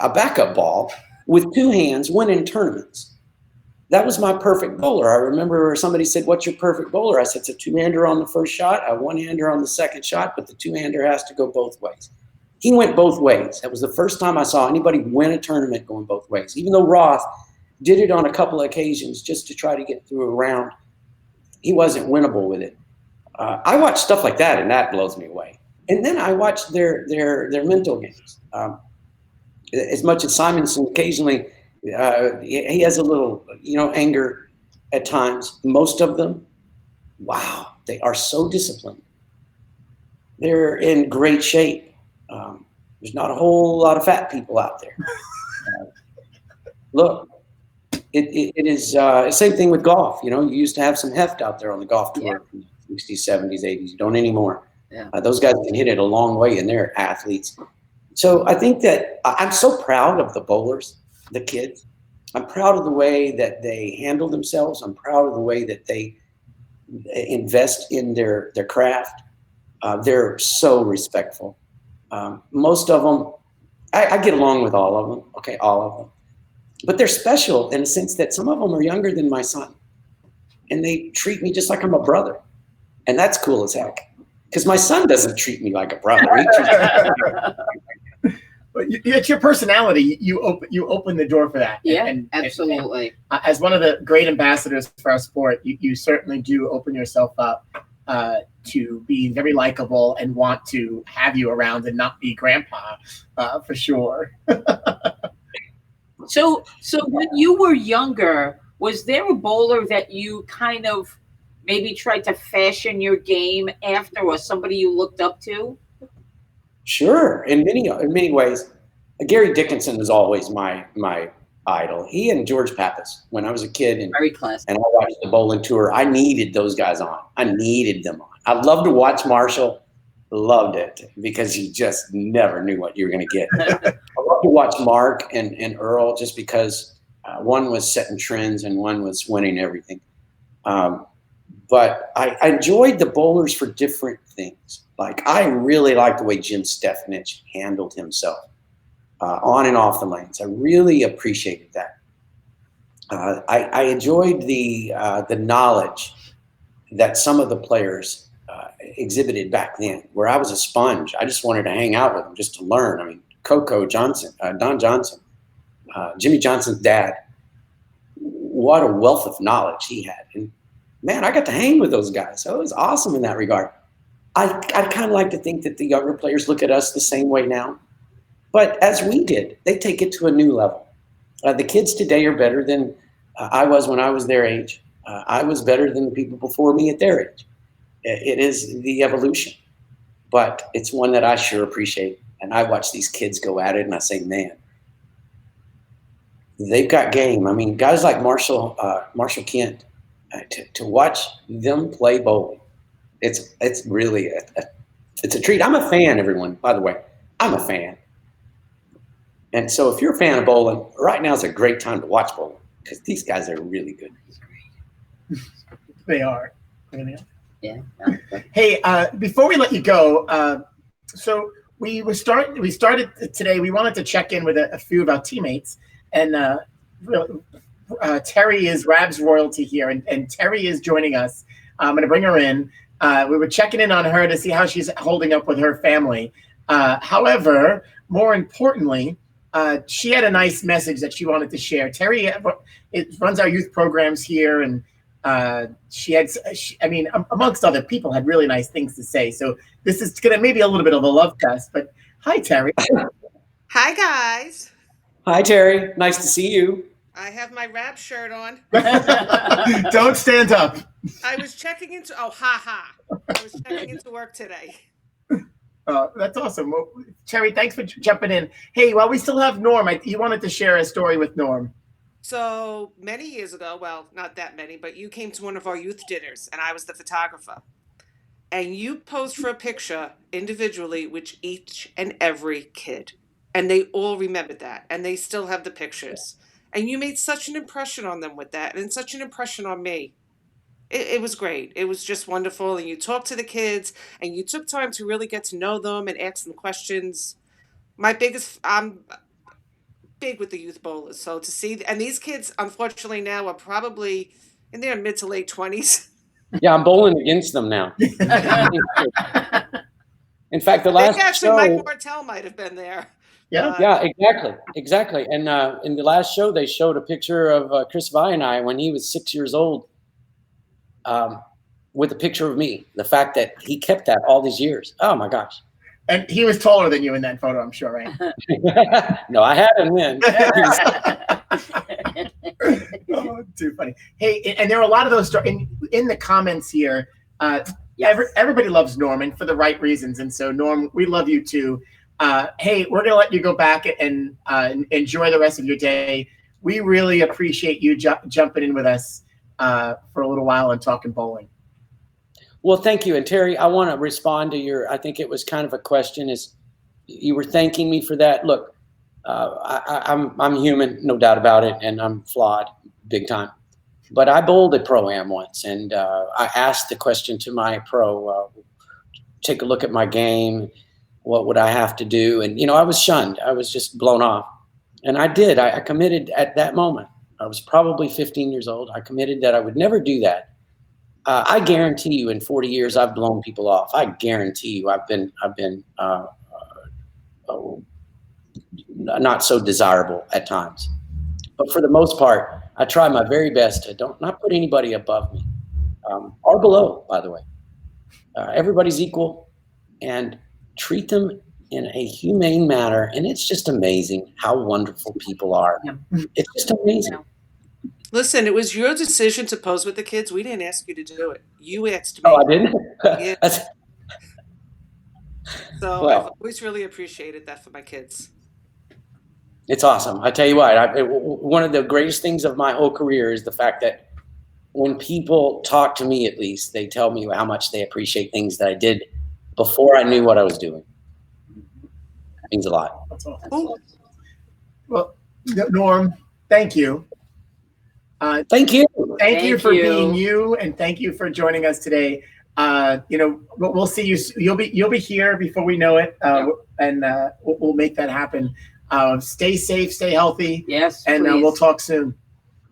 backup ball with 2 hands, winning tournaments. that was my perfect bowler. I remember somebody said, "What's your perfect bowler?" I said, "It's a two-hander on the first shot, a one-hander on the second shot, but the two-hander has to go both ways." He went both ways. That was the first time I saw anybody win a tournament going both ways. Even though Roth did it on a couple of occasions just to try to get through a round, he wasn't winnable with it. I watch stuff like that, and that blows me away. And then I watch their mental games. As much as Simonson occasionally, he has a little, anger at times. Most of them, wow, they are so disciplined. They're in great shape. There's not a whole lot of fat people out there. Look, it is same thing with golf. You used to have some heft out there on the golf tour in the 60s, 70s, 80s. You don't anymore. Yeah. Those guys can hit it a long way, and they're athletes. So I think that I'm so proud of the bowlers, the kids. I'm proud of the way that they handle themselves. I'm proud of the way that they invest in their craft. They're so respectful. Most of them, I get along with all of them. Okay, all of them. But they're special in the sense that some of them are younger than my son. And they treat me just like I'm a brother. And that's cool as heck. Because my son doesn't treat me like a brother. He treats But it's your personality. You open the door for that. Yeah, absolutely. As one of the great ambassadors for our sport, you certainly do open yourself up to be very likable and want to have you around and not be grandpa, for sure. So when you were younger, was there a bowler that you kind of maybe tried to fashion your game after, or somebody you looked up to? Sure, in many ways. Gary Dickinson was always my idol. He and George Pappas, when I was a kid, Very classic. and I watched the bowling tour, I needed those guys on. I needed them on. I loved to watch Marshall. Loved it because you just never knew what you were going to get. I loved to watch Mark and Earl just because one was setting trends and one was winning everything. But I enjoyed the bowlers for different things. Like I really liked the way Jim Stefanich handled himself on and off the lanes. I really appreciated that. I enjoyed the knowledge that some of the players exhibited back then, where I was a sponge. I just wanted to hang out with them just to learn. I mean, Coco Johnson, Don Johnson, Jimmy Johnson's dad, what a wealth of knowledge he had. And man, I got to hang with those guys. So it was awesome in that regard. I kind of like to think that the younger players look at us the same way now. But as we did, they take it to a new level. The kids today are better than I was when I was their age. I was better than the people before me at their age. It is the evolution, but it's one that I sure appreciate. And I watch these kids go at it, and I say, man, they've got game. I mean, guys like Marshall Kent, to watch them play bowling, it's really it's a treat. I'm a fan, everyone, by the way. I'm a fan. And so if you're a fan of bowling, right now is a great time to watch bowling because these guys are really good. They are. Really are. Yeah. Hey, before we let you go, so we started today. We wanted to check in with a few of our teammates, and Terry is Rab's royalty here, and Terry is joining us. I'm going to bring her in. We were checking in on her to see how she's holding up with her family. However, more importantly, she had a nice message that she wanted to share. Terry runs our youth programs here, and amongst other people, had really nice things to say. So this is going to maybe a little bit of a love test, but hi, Terry. Hi, guys. Hi, Terry. Nice to see you. I have my Rab shirt on. Don't stand up. I was checking into, I was checking into work today. That's awesome. Well, Terry, thanks for jumping in. Hey, while we still have Norm, you wanted to share a story with Norm. So many years ago, well, not that many, but you came to one of our youth dinners and I was the photographer. And you posed for a picture individually with each and every kid. And they all remembered that. And they still have the pictures. And you made such an impression on them with that and such an impression on me. It was great. It was just wonderful. And you talked to the kids and you took time to really get to know them and ask them questions. My biggest big with the youth bowlers. So to see, and these kids, unfortunately, now are probably in their mid to late 20s. Yeah, I'm bowling against them now. In fact, the last Actually, show, Mike Martell might have been there. Yeah. yeah, exactly. And in the last show, they showed a picture of Chris Vi and I when he was 6 years old, with a picture of me. The fact that he kept that all these years. Oh my gosh. And he was taller than you in that photo, I'm sure, right? No, I had him then. Oh, too funny. Hey, and there are a lot of those in the comments here. Everybody loves Norman for the right reasons, and so Norm, we love you too. Hey, we're gonna let you go back and enjoy the rest of your day. We really appreciate you jumping in with us for a little while and talking bowling. Well, thank you. And Terry, I want to respond to your, I think it was kind of a question, is you were thanking me for that. Look, I'm human, no doubt about it, and I'm flawed big time. But I bowled at Pro-Am once, and I asked the question to my pro, take a look at my game, what would I have to do? And, I was shunned. I was just blown off. And I did. I committed at that moment. I was probably 15 years old. I committed that I would never do that. I guarantee you in 40 years, I've blown people off. I guarantee you I've been not so desirable at times. But for the most part, I try my very best to not put anybody above me or below, by the way. Everybody's equal, and treat them in a humane manner. And it's just amazing how wonderful people are. Yeah. It's just amazing. Listen, it was your decision to pose with the kids. We didn't ask you to do it. You asked me. Oh, I didn't? Yeah. That's- So Well. I've always really appreciated that for my kids. It's awesome. I tell you what, one of the greatest things of my whole career is the fact that when people talk to me, at least, they tell me how much they appreciate things that I did before I knew what I was doing. It means a lot. That's awesome. Ooh. Well, Norm, thank you. Thank you. Thank you Thank for you. being you, and thank you for joining us today. We'll see you. You'll be here before we know it, and we'll make that happen. Stay safe, stay healthy, Yes, and please. we'll talk soon.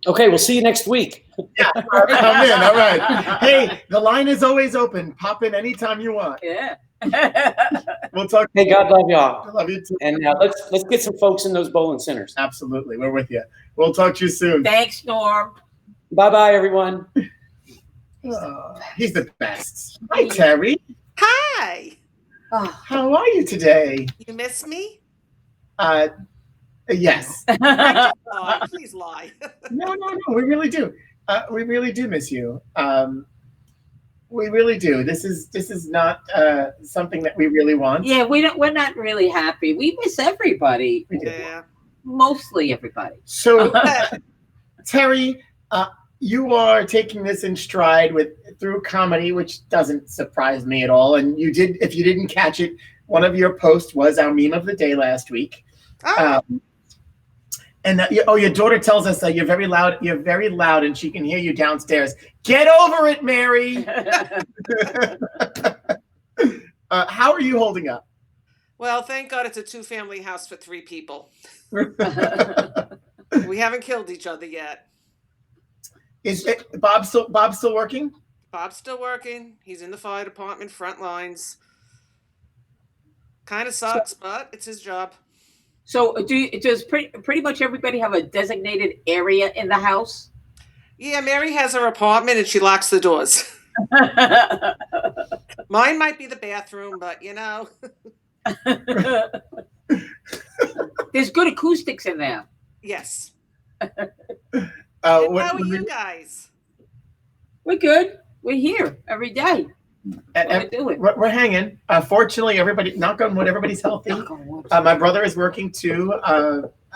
Okay, we'll see you next week. Yeah, come in. All right. Hey, the line is always open. Pop in anytime you want. Yeah. We'll talk. Hey, God love y'all. I love you too. And let's get some folks in those bowling centers. Absolutely, we're with you. We'll talk to you soon. Thanks, Norm. Bye-bye, everyone. He's the best. Hi, Terry. Hi. Oh, How are you today? You miss me? Yes. Lie. Please lie. No. We really do. We really do miss you. We really do. This is not something that we really want. yeah, we're not really happy. We miss everybody. We do. Yeah. Mostly everybody. So, Terry, you are taking this in stride through comedy, which doesn't surprise me at all. And you did, if you didn't catch it, one of your posts was our meme of the day last week. Oh, Your daughter tells us that you're very loud. You're very loud, and she can hear you downstairs. Get over it, Mary. How are you holding up? well, thank God it's a 2-family house for 3 people. We haven't killed each other yet. Is Bob still working? Bob's still working. He's in the fire department, front lines. Kind of sucks, but it's his job. So does pretty much everybody have a designated area in the house? Yeah, Mary has her apartment and she locks the doors. Mine might be the bathroom, but There's good acoustics in there. yes. What How are you guys? We're good. We're here every day. We're doing. We're hanging. Fortunately, everybody, knock on wood, everybody's healthy. My brother is working too.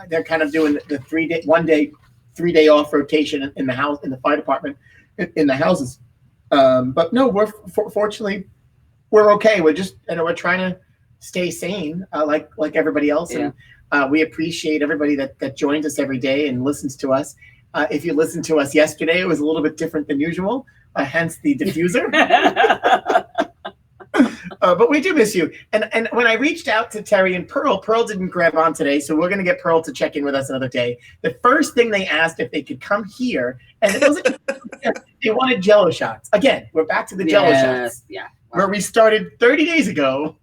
They're kind of doing the 3-day off rotation in the house, in the fire department, in the houses. But no, fortunately, we're okay. We're just, we're trying to stay sane, like everybody else. Yeah. And we appreciate everybody that joins us every day and listens to us. If you listened to us yesterday, it was a little bit different than usual, hence the diffuser. But we do miss you. And when I reached out to Terry and Pearl didn't grab on today, so we're going to get Pearl to check in with us another day. The first thing they asked if they could come here, and it wasn't they wanted Jello shots. Again, we're back to the Jello shots. Yeah. Where we started 30 days ago.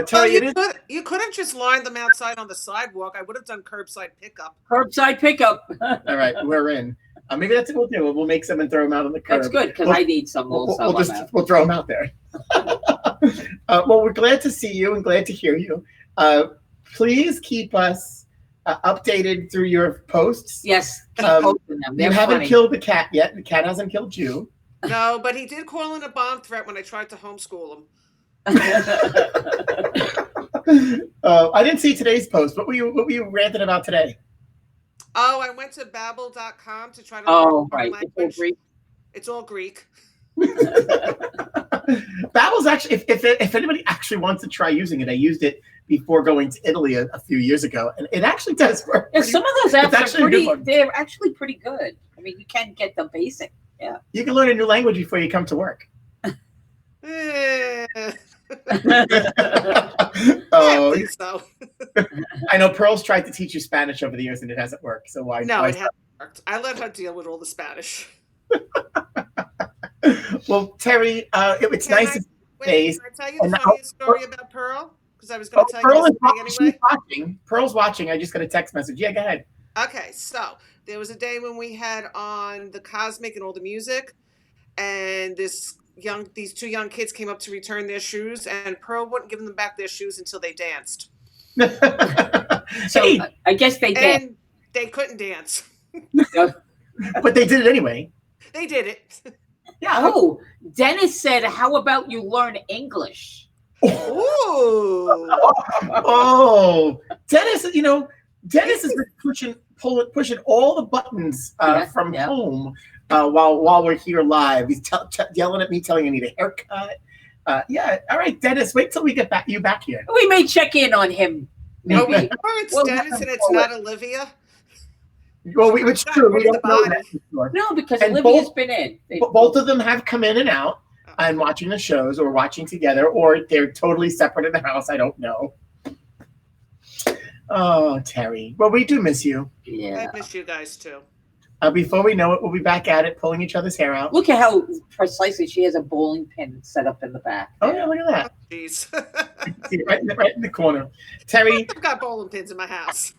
Terry, you could have just lined them outside on the sidewalk. I would have done curbside pickup. Curbside pickup. All right, we're in. Maybe that's what we'll do. We'll make some and throw them out on the curb. That's good because I need some. We'll throw them out there. Well, we're glad to see you and glad to hear you. Please keep us updated through your posts. Yes, keep posting them. You haven't killed the cat yet. The cat hasn't killed you. No, but he did call in a bomb threat when I tried to homeschool him. I didn't see today's post. What were you ranting about today? Oh, I went to Babbel.com to try to learn right. Language. It's all Greek. Babbel's actually, if anybody actually wants to try using it, I used it before going to Italy a few years ago, and it actually does work. Yeah, some of those apps are they're actually pretty good. I mean, you can get the basic. Yeah. You can learn a new language before you come to work. Oh, I so. I know Pearl's tried to teach you Spanish over the years and it hasn't worked. So why? No, it hasn't worked. I let her deal with all the Spanish. Well, Terry, it's nice to Can I tell you the funniest story about Pearl? Because I was going to tell you anyway. Watching. Pearl's watching. I just got a text message. Yeah, go ahead. Okay, so there was a day when we had on the Cosmic and all the music, and these two young kids came up to return their shoes, and Pearl wouldn't give them back their shoes until they danced. So I guess they did. And they couldn't dance. But they did it anyway. They did it. Yeah. Oh, Dennis said, "How about you learn English?" Ooh. Oh, Dennis! Dennis has been pushing all the buttons from home while we're here live. He's yelling at me, telling me I need a haircut. Yeah. All right, Dennis. Wait till we get you back here. We may check in on him. Maybe. Or it's Dennis and it's not Olivia. Well, it's true. We don't know that before. No, because Olivia's been in. Both of them have come in and out and watching the shows or watching together, or they're totally separate in the house. I don't know. Oh, Terry. Well, we do miss you. Yeah. I miss you guys too. Before we know it, we'll be back at it, pulling each other's hair out. Look at how precisely she has a bowling pin set up in the back. Oh, yeah, look at that. Jeez. right in the corner. Terry. I've got bowling pins in my house.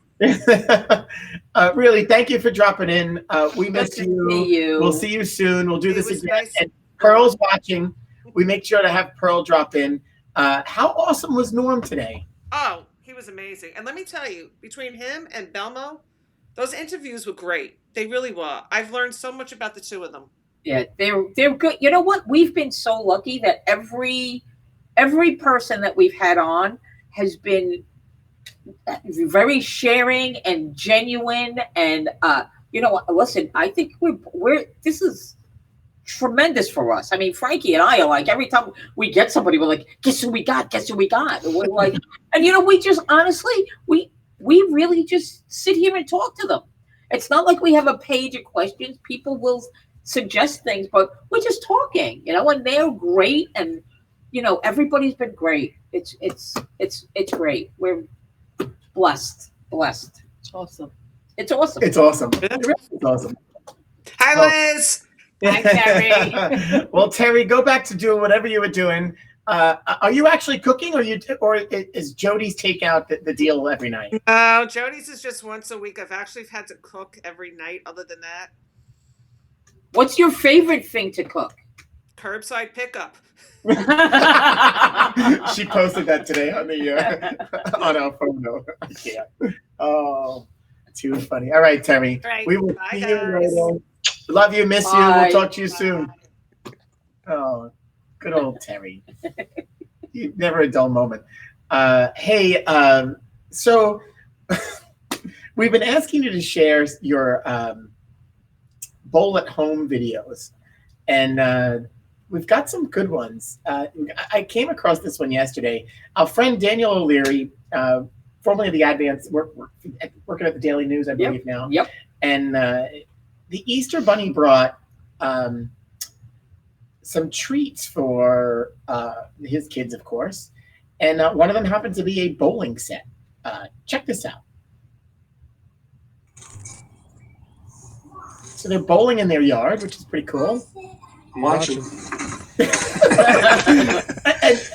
Really, thank you for dropping in. We miss you. We'll see you soon. We'll do this again. Nice. And Pearl's watching. We make sure to have Pearl drop in. How awesome was Norm today? Oh, he was amazing. And let me tell you, between him and Belmo, those interviews were great. They really were. I've learned so much about the two of them. Yeah, they're good. You know what? We've been so lucky that every person that we've had on has been very sharing and genuine. And listen, I think we're this is tremendous for us. I mean, Frankie and I are like, every time we get somebody, we're like, guess who we got? And we're like, and we just honestly we really just sit here and talk to them. It's not like we have a page of questions. People will suggest things, but we're just talking, and they're great. And, everybody's been great. It's great. We're blessed. It's awesome. It's awesome. It's awesome. It's awesome. Hi, Liz. Hi, Terry. Well, Terry, go back to doing whatever you were doing. Are you actually cooking, or is Jody's takeout the deal every night? No, Jody's is just once a week. I've actually had to cook every night. Other than that, what's your favorite thing to cook? Curbside pickup. She posted that today on on our photo. Yeah. Oh, too funny. All right, Terry. Right. We will Bye, see guys. you later. Love you, miss you. We'll talk to you soon. Oh. Good old Terry. Never a dull moment. Hey, so we've been asking you to share your bowl at home videos, and we've got some good ones. I came across this one yesterday. Our friend Daniel O'Leary, formerly of the Advance, working at the Daily News, I believe now. Yep. And the Easter Bunny brought some treats for his kids, of course, and one of them happened to be a bowling set. Check this out. So they're bowling in their yard, which is pretty cool. Watching. and,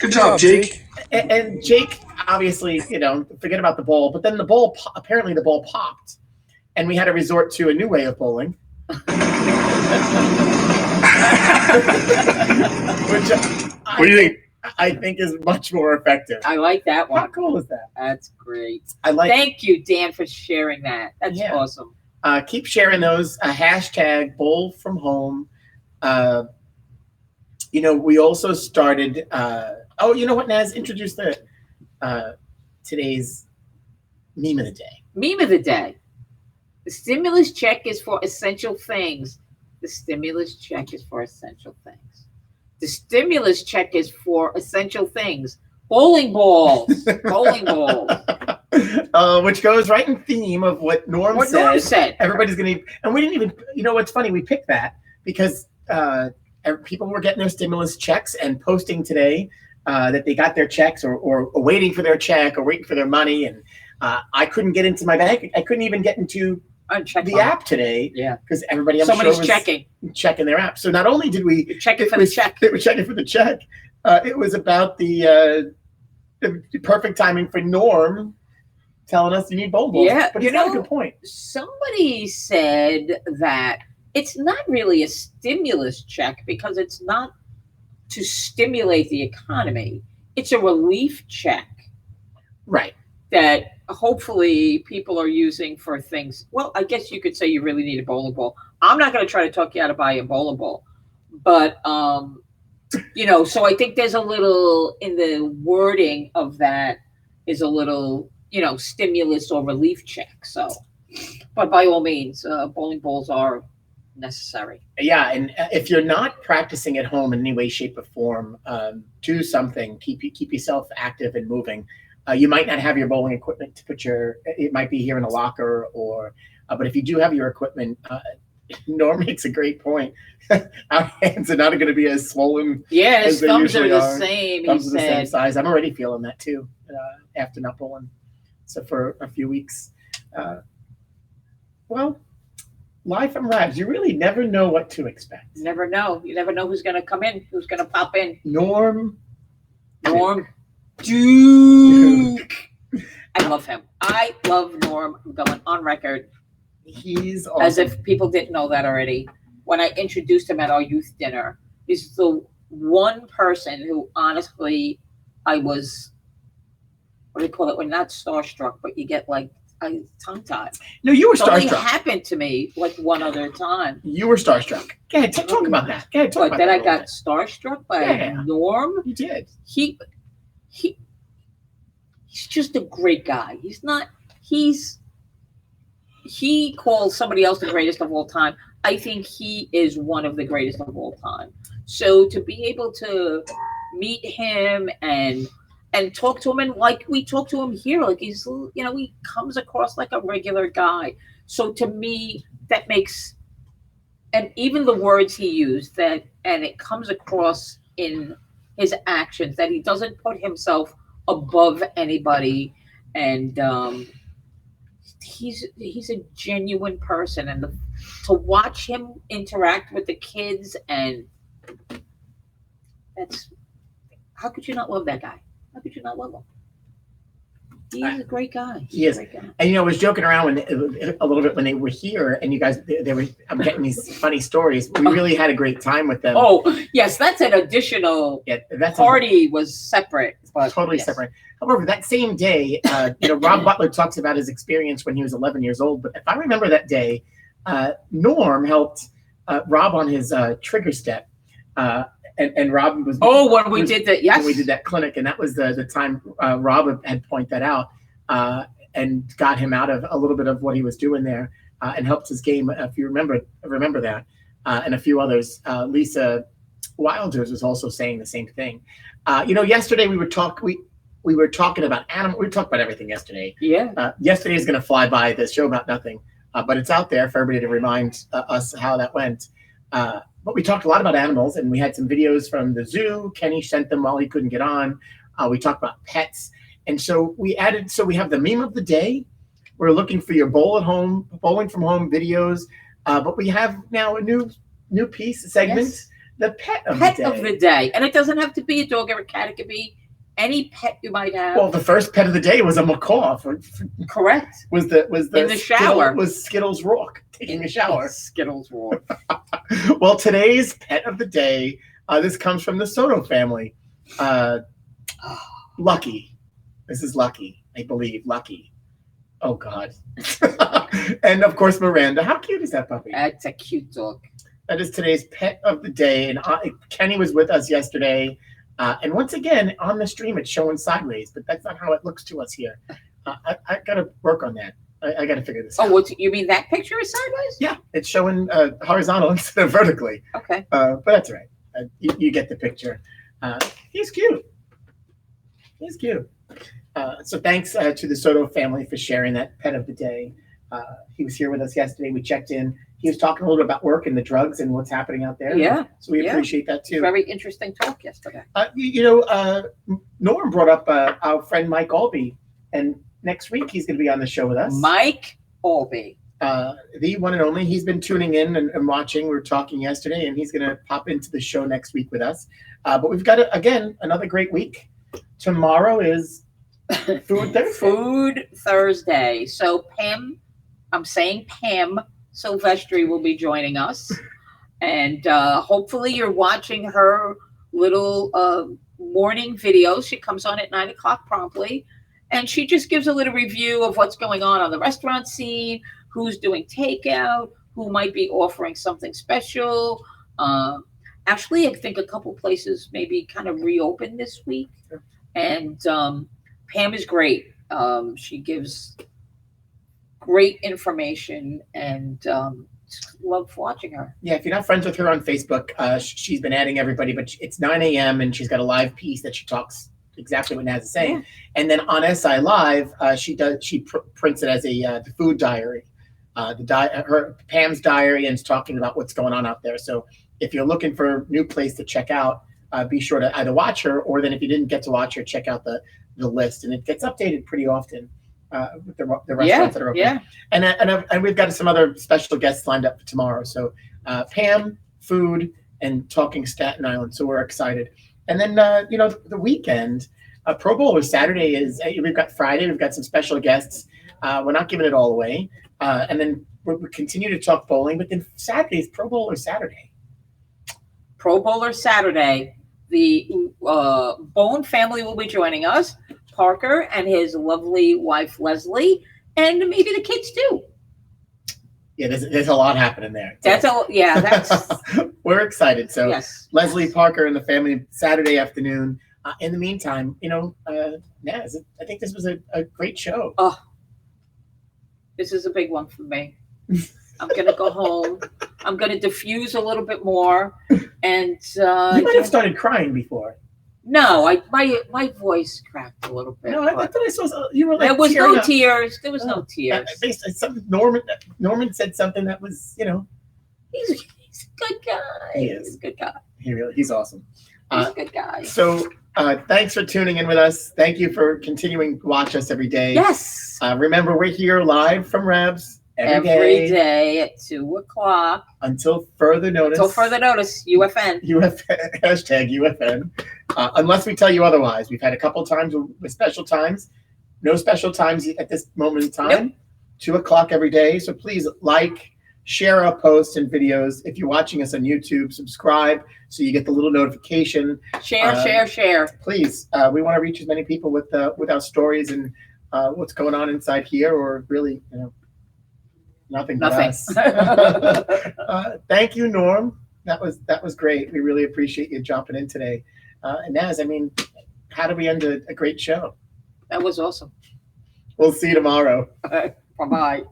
Good job, Jake. and Jake, obviously, forget about the ball, but then apparently the ball popped, and we had to resort to a new way of bowling. Which What do you think? I think is much more effective. I like that How one. cool is that? That's great. I like. Thank you, Dan, for sharing that. That's Yeah. awesome. Keep sharing those. Hashtag bowl from home. We also started. You know what, Naz? Introduce the today's meme of the day. Meme of the day. The stimulus check is for essential things. The stimulus check is for essential things. The stimulus check is for essential things. Bowling balls. Bowling balls. Which goes right in theme of what Norm What said. Norm said. Everybody's going to, and we didn't even, what's funny, we picked that because people were getting their stimulus checks and posting today that they got their checks or waiting for their check or waiting for their money. And I couldn't get into my bank. I couldn't even get into the app today. Yeah. Because everybody, Somebody's was checking their app. So not only did we checking for the check. They were checking for the check. It was about the perfect timing for Norm telling us you need bowling balls. Yeah, But he's got a good point. Somebody said that it's not really a stimulus check because it's not to stimulate the economy. It's a relief check. Right. That hopefully people are using for things. Well, I guess you could say you really need a bowling ball. I'm not going to try to talk you out of buying a bowling ball, but so I think there's a little in the wording of that is a little, stimulus or relief check. So, but by all means, bowling balls are necessary. Yeah, and if you're not practicing at home in any way, shape, or form, do something. Keep yourself active and moving. You might not have your bowling equipment to put it might be here in a locker but if you do have your equipment, Norm makes a great point. Our hands are not going to be as swollen. Yeah, his as they thumbs usually are the are. same. Thumbs He are the same said. size. I'm already feeling that too after not bowling. So for a few weeks. Live from Labs, you really never know what to expect. You never know. You never know who's going to come in, who's going to pop in. Norm Duke. I love him. I love Norm. I'm going on record. He's awesome. As if people didn't know that already. When I introduced him at our youth dinner, he's the one person who honestly I was, what do you call it? We're not starstruck, but you get like tongue-tied. No, you were It only starstruck. happened to me like one other time. You were starstruck. Go ahead, talk about that. Go ahead, talk But about then that I a little got bit. starstruck by Yeah. Norm. You did. He's just a great guy. He calls somebody else the greatest of all time. I think he is one of the greatest of all time. So to be able to meet him and talk to him, and like we talk to him here, like he's, he comes across like a regular guy. So to me, that makes, and even the words he used and it comes across in his actions that he doesn't put himself above anybody, and he's a genuine person, and to watch him interact with the kids, and how could you not love that guy? How could you not love him? He's a great guy. He is. A great guy. And I was joking around a little bit when they were here, and you guys, I'm getting these funny stories. We really had a great time with them. Oh yes, that's an additional that's party. Was separate, but totally yes. separate. However, that same day, Rob Butler talks about his experience when he was 11 years old. But if I remember that day, Norm helped Rob on his trigger step, and Rob was. Oh, when we did that, yes, when we did that clinic, and that was the time Rob had pointed that out and got him out of a little bit of what he was doing there and helped his game. If you remember that, and a few others. Lisa Wilders was also saying the same thing. Yesterday we were talking about animal. We talked about everything yesterday. Yeah. Yesterday is going to fly by, the show about nothing, but it's out there for everybody to remind us how that went. but we talked a lot about animals, and we had some videos from the zoo. Kenny sent them while he couldn't get on. We talked about pets, and so we added. So we have the meme of the day. We're looking for your bowling from home videos, but we have now a new segment, Yes. the pet of the day. And it doesn't have to be a dog or a cat. It could be any pet you might have. Well, the first pet of the day was a macaw. Correct. Was the In the shower. Was Skittles Rourke taking a shower. Skittles Rourke. Well, today's pet of the day, this comes from the Soto family. Lucky. This is Lucky, I believe. Lucky. Oh, God. And, of course, Miranda. How cute is that puppy? That's a cute dog. That is today's pet of the day. And Kenny was with us yesterday. And once again, on the stream, it's showing sideways, but that's not how it looks to us here. I got to work on that. I got to figure this out. Oh, you mean that picture is sideways? Yeah, it's showing horizontal instead of vertically. Okay. But that's all right. You get the picture. He's cute. He's cute. So thanks to the Soto family for sharing that pet of the day. He was here with us yesterday. We checked in. He was talking a little bit about work and the drugs and what's happening out there. Yeah. So we appreciate that too. Very interesting talk yesterday. Norm brought up our friend Mike Albee, and next week he's going to be on the show with us. Mike Albee. The one and only. He's been tuning in and watching. We were talking yesterday, and he's going to pop into the show next week with us. But we've got, again, another great week. Tomorrow is Food Thursday. Food Thursday. So Pam Silvestri will be joining us. And hopefully you're watching her little morning videos. She comes on at 9 o'clock promptly. And she just gives a little review of what's going on the restaurant scene, who's doing takeout, who might be offering something special. Actually, I think a couple places maybe kind of reopened this week. And Pam is great. She gives great information, and love watching her. Yeah, if you're not friends with her on Facebook, she's been adding everybody, but it's 9 a.m. and she's got a live piece that she talks exactly what Naz is saying. Yeah. And then on SI Live, she prints it as the food diary, her Pam's diary, and is talking about what's going on out there. So if you're looking for a new place to check out, be sure to either watch her, or then if you didn't get to watch her, check out the list, and it gets updated pretty often with the restaurants that are open. Yeah. And we've got some other special guests lined up for tomorrow. So Pam, food, and talking Staten Island. So we're excited. And then the weekend, Pro Bowler Saturday is. We've got Friday. We've got some special guests. We're not giving it all away. And then we continue to talk bowling. But then Saturday is Pro Bowler Saturday. Pro Bowler Saturday. The Bone family will be joining us. Parker and his lovely wife Leslie, and maybe the kids too. Yeah, there's a lot happening there. That's we're excited. So yes. Leslie, Parker, and the family Saturday afternoon. In the meantime, Naz, I think this was a great show. Oh, this is a big one for me. I'm gonna go home. I'm gonna diffuse a little bit more, and you might have started crying before. No, my voice cracked a little bit. No, I thought I saw you were like. There was no tears. There was no tears. Norman said something that was, He's a good guy. He's a good guy. He's awesome. He's a good guy. So thanks for tuning in with us. Thank you for continuing to watch us every day. Yes. Remember, we're here live from Rebs every day at 2:00 until further notice. UFN. Hashtag UFN. Unless we tell you otherwise. We've had a couple times with special times. No special times at this moment in time. Nope. 2:00 every day. So please share our posts and videos. If you're watching us on YouTube, subscribe so you get the little notification. Share. Please, we want to reach as many people with our stories and what's going on inside here, or really, nothing. Us. Thank you, Norm. That was great. We really appreciate you jumping in today. And Naz, how do we end a great show? That was awesome. We'll see you tomorrow. Bye-bye.